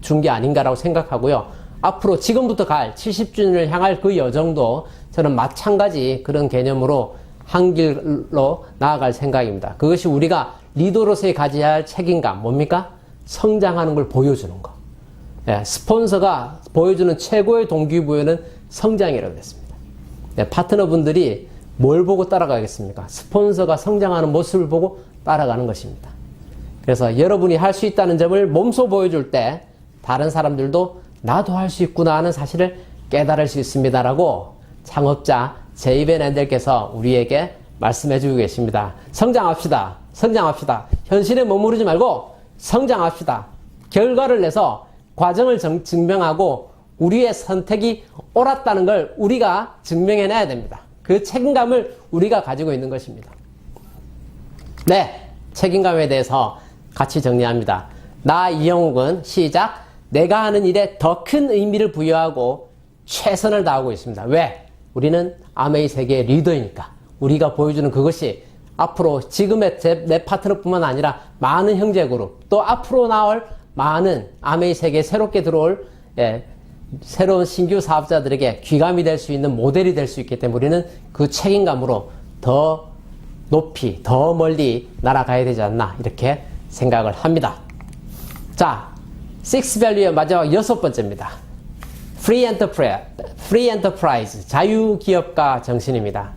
[SPEAKER 1] 준 게 아닌가라고 생각하고요. 앞으로 지금부터 갈 70주년을 향할 그 여정도 저는 마찬가지 그런 개념으로 한 길로 나아갈 생각입니다. 그것이 우리가 리더로서의 가져야 할 책임감, 뭡니까? 성장하는 걸 보여주는 거. 예, 스폰서가 보여주는 최고의 동기부여는 성장이라고 했습니다. 예, 파트너분들이 뭘 보고 따라가겠습니까? 스폰서가 성장하는 모습을 보고 따라가는 것입니다. 그래서 여러분이 할 수 있다는 점을 몸소 보여줄 때 다른 사람들도 나도 할 수 있구나 하는 사실을 깨달을 수 있습니다라고 창업자 제이벤 앤델께서 우리에게 말씀해 주고 계십니다. 성장합시다. 성장합시다. 현실에 머무르지 말고 성장합시다. 결과를 내서 과정을 증명하고 우리의 선택이 옳았다는 걸 우리가 증명해내야 됩니다. 그 책임감을 우리가 가지고 있는 것입니다. 네, 책임감에 대해서 같이 정리합니다. 나 이영욱은 시작. 내가 하는 일에 더 큰 의미를 부여하고 최선을 다하고 있습니다. 왜? 우리는 아메이 세계의 리더이니까. 우리가 보여주는 그것이 앞으로 지금의 내 파트너뿐만 아니라 많은 형제 그룹, 또 앞으로 나올 많은 아메이 세계에 새롭게 들어올 새로운 신규 사업자들에게 귀감이 될 수 있는 모델이 될 수 있기 때문에 우리는 그 책임감으로 더 높이, 더 멀리 날아가야 되지 않나 이렇게 생각을 합니다. 자, 6value의 마지막 6번째입니다. Free Enterprise, 자유기업가 정신입니다.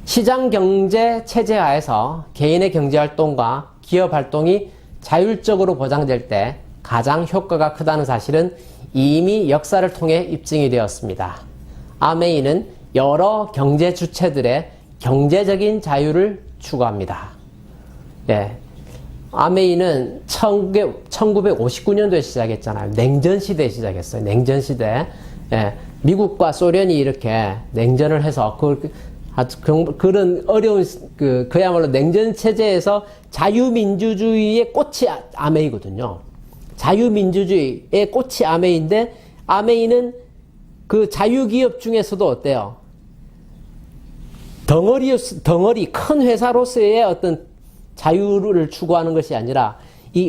[SPEAKER 1] 시장 경제 체제 하에서 개인의 경제활동과 기업활동이 자율적으로 보장될 때 가장 효과가 크다는 사실은 이미 역사를 통해 입증이 되었습니다. 아메이는 여러 경제 주체들의 경제적인 자유를 추구합니다. 예. 아메이는 1959년도에 시작했잖아요. 냉전시대에 시작했어요. 냉전시대. 예. 미국과 소련이 이렇게 냉전을 해서 그런 어려운 그야말로 냉전 체제에서 자유민주주의의 꽃이 아메이거든요. 자유민주주의의 꽃이 아메이인데 아메이는 그 자유기업 중에서도 어때요? 덩어리 큰 회사로서의 어떤 자유를 추구하는 것이 아니라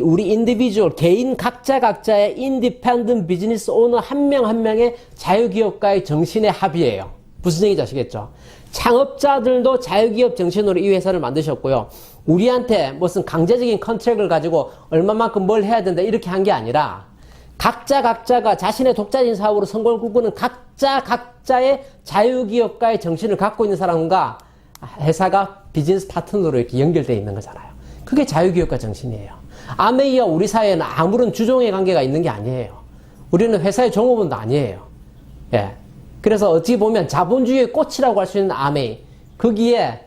[SPEAKER 1] 우리 인디비주얼 개인 각자의 인디펜던트 비즈니스 오너 한 명 한 명의 자유기업가의 정신의 합의예요. 무슨 얘기인지 아시겠죠? 창업자들도 자유기업 정신으로 이 회사를 만드셨고요. 우리한테 무슨 강제적인 컨트랙을 가지고 얼마만큼 뭘 해야 된다 이렇게 한 게 아니라 각자가 자신의 독자적인 사업으로 성공을 꿈꾸는 각자의 자유기업가의 정신을 갖고 있는 사람과 회사가 비즈니스 파트너로 이렇게 연결되어 있는 거잖아요. 그게 자유기업가 정신이에요. 아메이와 우리 사이에는 아무런 주종의 관계가 있는 게 아니에요. 우리는 회사의 종업원도 아니에요. 예. 그래서 어찌 보면 자본주의의 꽃이라고 할 수 있는 아메이, 거기에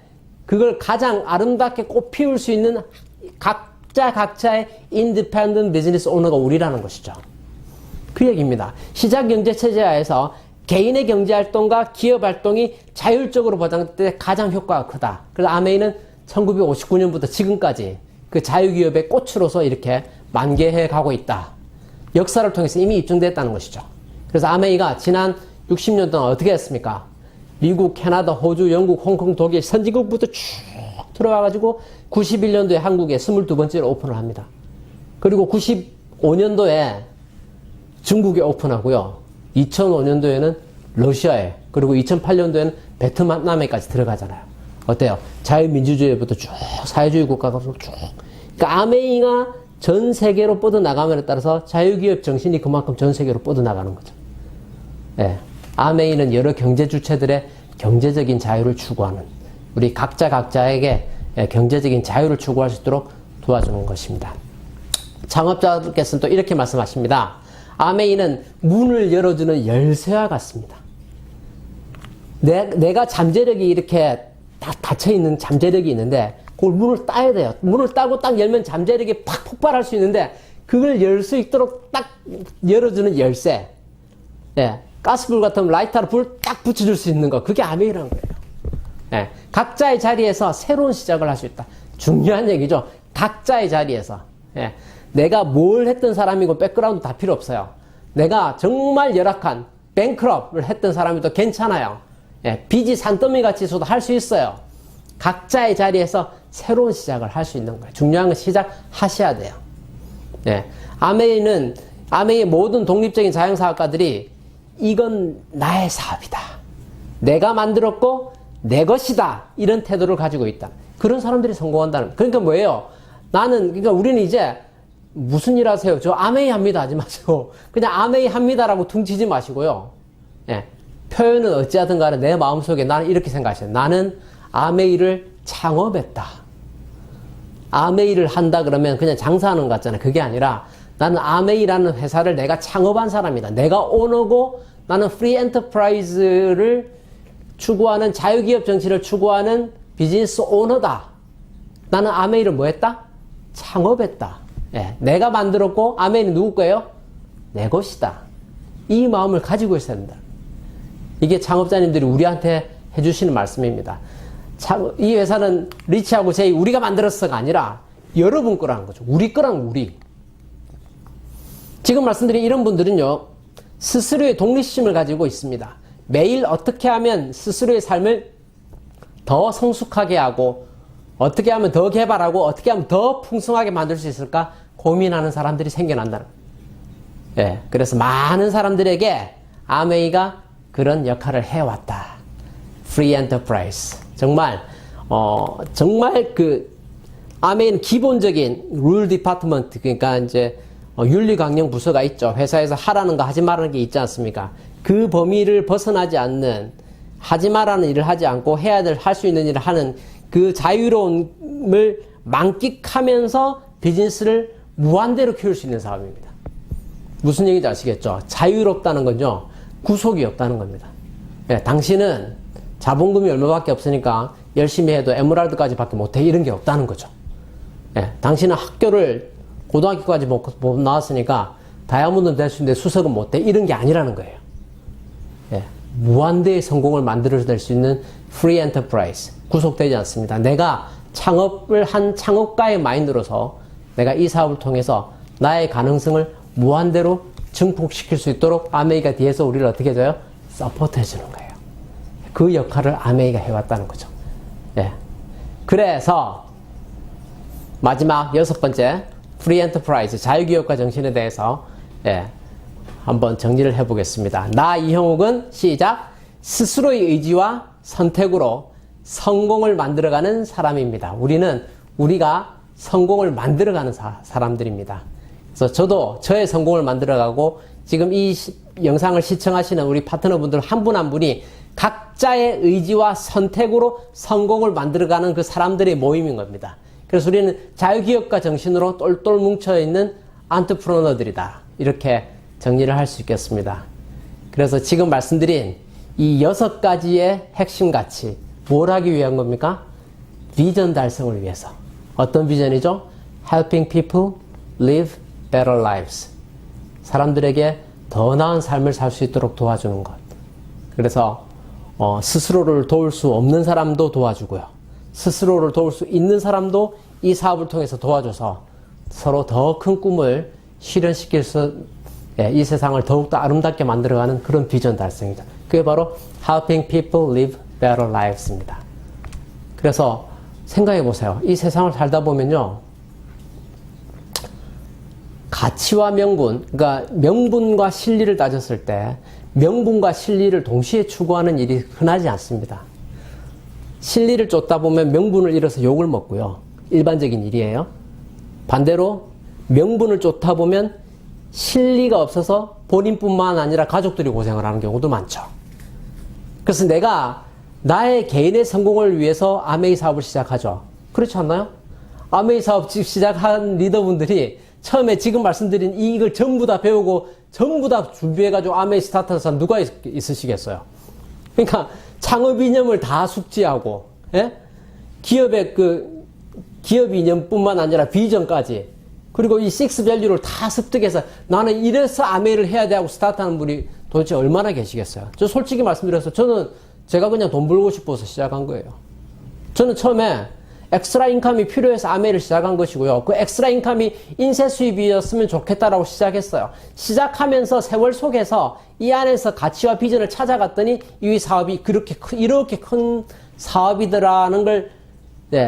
[SPEAKER 1] 그걸 가장 아름답게 꽃 피울 수 있는 각자의 인디펜던트 비즈니스 오너가 우리라는 것이죠. 그 얘기입니다. 시장 경제 체제 하에서 개인의 경제활동과 기업활동이 자율적으로 보장될 때 가장 효과가 크다. 그래서 아메이는 1959년부터 지금까지 그 자유기업의 꽃으로서 이렇게 만개해 가고 있다. 역사를 통해서 이미 입증됐다는 것이죠. 그래서 아메이가 지난 60년 동안 어떻게 했습니까? 미국, 캐나다, 호주, 영국, 홍콩, 독일 선진국부터 쭉 들어와가지고 91년도에 한국에 22번째로 오픈을 합니다. 그리고 95년도에 중국에 오픈하고요. 2005년도에는 러시아에, 그리고 2008년도에는 베트남에까지 들어가잖아요. 어때요? 자유민주주의부터 쭉 사회주의 국가가 쭉. 그러니까 아메이가 전 세계로 뻗어나감에 따라서 자유기업 정신이 그만큼 전 세계로 뻗어나가는 거죠. 예. 아메이는 여러 경제 주체들의 경제적인 자유를 추구하는, 우리 각자에게 경제적인 자유를 추구할 수 있도록 도와주는 것입니다. 창업자들께서는 또 이렇게 말씀하십니다. 아메이는 문을 열어주는 열쇠와 같습니다. 내가 잠재력이 이렇게 다 닫혀있는 잠재력이 있는데 그걸 문을 따야 돼요. 문을 따고 딱 열면 잠재력이 팍 폭발할 수 있는데 그걸 열 수 있도록 딱 열어주는 열쇠. 예. 가스불 같으면 라이터로 불 딱 붙여줄 수 있는 거. 그게 아메이라는 거예요. 예. 각자의 자리에서 새로운 시작을 할 수 있다. 중요한 얘기죠. 각자의 자리에서. 예. 내가 뭘 했던 사람이고 백그라운드 다 필요 없어요. 내가 정말 열악한 뱅크럽을 했던 사람이도 괜찮아요. 예. 빚이 산더미 같이 있어도 할 수 있어요. 각자의 자리에서 새로운 시작을 할 수 있는 거예요. 중요한 건 시작하셔야 돼요. 예. 아메이의 모든 독립적인 자영사업가들이 이건 나의 사업이다. 내가 만들었고 내 것이다. 이런 태도를 가지고 있다. 그런 사람들이 성공한다는. 그러니까 뭐예요? 그러니까 우리는 이제 무슨 일 하세요? 저 아메이 합니다. 하지 마시고. 그냥 아메이 합니다라고 퉁치지 마시고요. 예. 표현은 어찌하든 간에 내 마음속에 나는 이렇게 생각하세요. 나는 아메이를 창업했다. 아메이를 한다 그러면 그냥 장사하는 것 같잖아요. 그게 아니라 나는 아메이라는 회사를 내가 창업한 사람이다. 내가 오너고 나는 프리 엔터프라이즈를 추구하는 자유기업 정신을 추구하는 비즈니스 오너다. 나는 아메이를 뭐 했다? 창업했다. 예, 내가 만들었고 아메이는 누구 거예요? 내 것이다. 이 마음을 가지고 있어야 된다. 이게 창업자님들이 우리한테 해주시는 말씀입니다. 이 회사는 리치하고 제이 우리가 만들었어가 아니라 여러분 거라는 거죠. 우리 거랑 우리. 지금 말씀드린 이런 분들은요, 스스로의 독립심을 가지고 있습니다. 매일 어떻게 하면 스스로의 삶을 더 성숙하게 하고, 어떻게 하면 더 개발하고, 어떻게 하면 더 풍성하게 만들 수 있을까 고민하는 사람들이 생겨난다는 거예요. 예, 그래서 많은 사람들에게 아메이가 그런 역할을 해왔다. 프리 엔터프라이즈. 정말 아메이는 기본적인 룰 디파트먼트, 그러니까 이제 윤리 강령 부서가 있죠. 회사에서 하라는 거 하지 말라는 게 있지 않습니까? 그 범위를 벗어나지 않는, 하지 말라는 일을 하지 않고 할 수 있는 일을 하는 그 자유로움을 만끽하면서 비즈니스를 무한대로 키울 수 있는 사업입니다. 무슨 얘기인지 아시겠죠? 자유롭다는 건요, 구속이 없다는 겁니다. 예, 당신은 자본금이 얼마밖에 없으니까 열심히 해도 에메랄드까지 밖에 못해. 이런 게 없다는 거죠. 예, 당신은 고등학교까지 못 나왔으니까 다이아몬드는 될 수 있는데 수석은 못해. 이런 게 아니라는 거예요. 예, 무한대의 성공을 만들어낼 수 있는 프리 엔터프라이즈. 구속되지 않습니다. 내가 창업을 한 창업가의 마인드로서 내가 이 사업을 통해서 나의 가능성을 무한대로 증폭시킬 수 있도록 아메이가 뒤에서 우리를 어떻게 해줘요? 서포트 해주는 거예요. 그 역할을 아메이가 해왔다는 거죠. 예. 그래서 마지막 6번째 프리 엔터프라이즈 자유기업가 정신에 대해서 한번 정리를 해보겠습니다. 나 이형욱은 시작, 스스로의 의지와 선택으로 성공을 만들어가는 사람입니다. 우리가 성공을 만들어가는 사람들입니다. 그래서 저도 저의 성공을 만들어가고 지금 이 영상을 시청하시는 우리 파트너분들 한 분 한 분이 각자의 의지와 선택으로 성공을 만들어가는 그 사람들의 모임인 겁니다. 그래서 우리는 자유기업가 정신으로 똘똘 뭉쳐있는 안트프로너들이다. 이렇게 정리를 할 수 있겠습니다. 그래서 지금 말씀드린 이 6가지의 핵심 가치, 뭘 하기 위한 겁니까? 비전 달성을 위해서. 어떤 비전이죠? Helping people live better lives. 사람들에게 더 나은 삶을 살 수 있도록 도와주는 것. 그래서 스스로를 도울 수 없는 사람도 도와주고요. 스스로를 도울 수 있는 사람도 이 사업을 통해서 도와줘서 서로 더 큰 꿈을 실현시킬 이 세상을 더욱더 아름답게 만들어가는 그런 비전 달성입니다. 그게 바로 Helping people live better lives입니다. 그래서 생각해 보세요. 이 세상을 살다 보면요, 가치와 명분, 그러니까 명분과 실리를 따졌을 때 명분과 실리를 동시에 추구하는 일이 흔하지 않습니다. 실리를 쫓다 보면 명분을 잃어서 욕을 먹고요. 일반적인 일이에요. 반대로 명분을 쫓다 보면 실리가 없어서 본인뿐만 아니라 가족들이 고생을 하는 경우도 많죠. 그래서 내가 나의 개인의 성공을 위해서 아메이 사업을 시작하죠. 그렇지 않나요? 아메이 사업 시작한 리더분들이 처음에 지금 말씀드린 이걸 전부 다 배우고 전부 다 준비해가지고 아메이 스타트한 사람 누가 있으시겠어요? 그러니까 창업 이념을 다 숙지하고, 예? 기업의 기업 이념뿐만 아니라 비전까지, 그리고 이 6밸류를 다 습득해서 나는 이래서 아메이를 해야 돼 하고 스타트하는 분이 도대체 얼마나 계시겠어요? 저 솔직히 말씀드려서 제가 그냥 돈 벌고 싶어서 시작한 거예요. 저는 처음에 엑스트라 인컴이 필요해서 아메이를 시작한 것이고요. 그 엑스트라 인컴이 인쇄 수입이었으면 좋겠다라고 시작했어요. 시작하면서 세월 속에서 이 안에서 가치와 비전을 찾아갔더니 이 사업이 이렇게 큰 사업이더라는 걸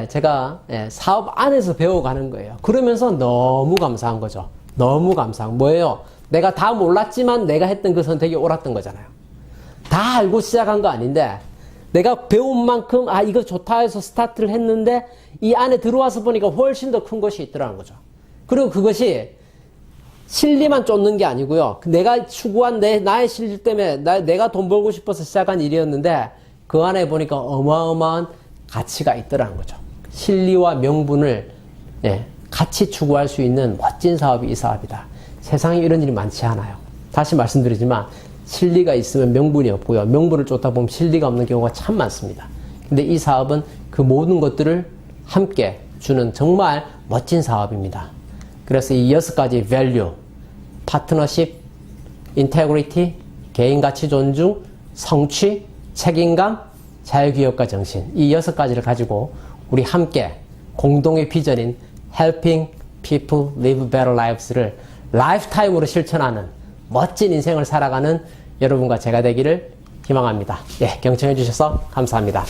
[SPEAKER 1] 제가 사업 안에서 배워가는 거예요. 그러면서 너무 감사한 거죠. 너무 감사한. 뭐예요? 내가 다 몰랐지만 내가 했던 그 선택이 옳았던 거잖아요. 다 알고 시작한 거 아닌데 내가 배운 만큼 이거 좋다 해서 스타트를 했는데 이 안에 들어와서 보니까 훨씬 더 큰 것이 있더라는 거죠. 그리고 그것이 실리만 쫓는 게 아니고요. 내가 추구한 나의 실리 때문에 내가 돈 벌고 싶어서 시작한 일이었는데 그 안에 보니까 어마어마한 가치가 있더라는 거죠. 실리와 명분을 같이 추구할 수 있는 멋진 사업이 이 사업이다. 세상에 이런 일이 많지 않아요. 다시 말씀드리지만 실리가 있으면 명분이 없고요. 명분을 쫓다 보면 실리가 없는 경우가 참 많습니다. 근데 이 사업은 그 모든 것들을 함께 주는 정말 멋진 사업입니다. 그래서 이 6가지 value, 파트너십, 인테그리티, 개인가치 존중, 성취, 책임감, 자유기업가 정신, 이 6가지를 가지고 우리 함께 공동의 비전인 helping people live better lives를 라이프타임으로 실천하는 멋진 인생을 살아가는 여러분과 제가 되기를 희망합니다. 경청해 주셔서 감사합니다.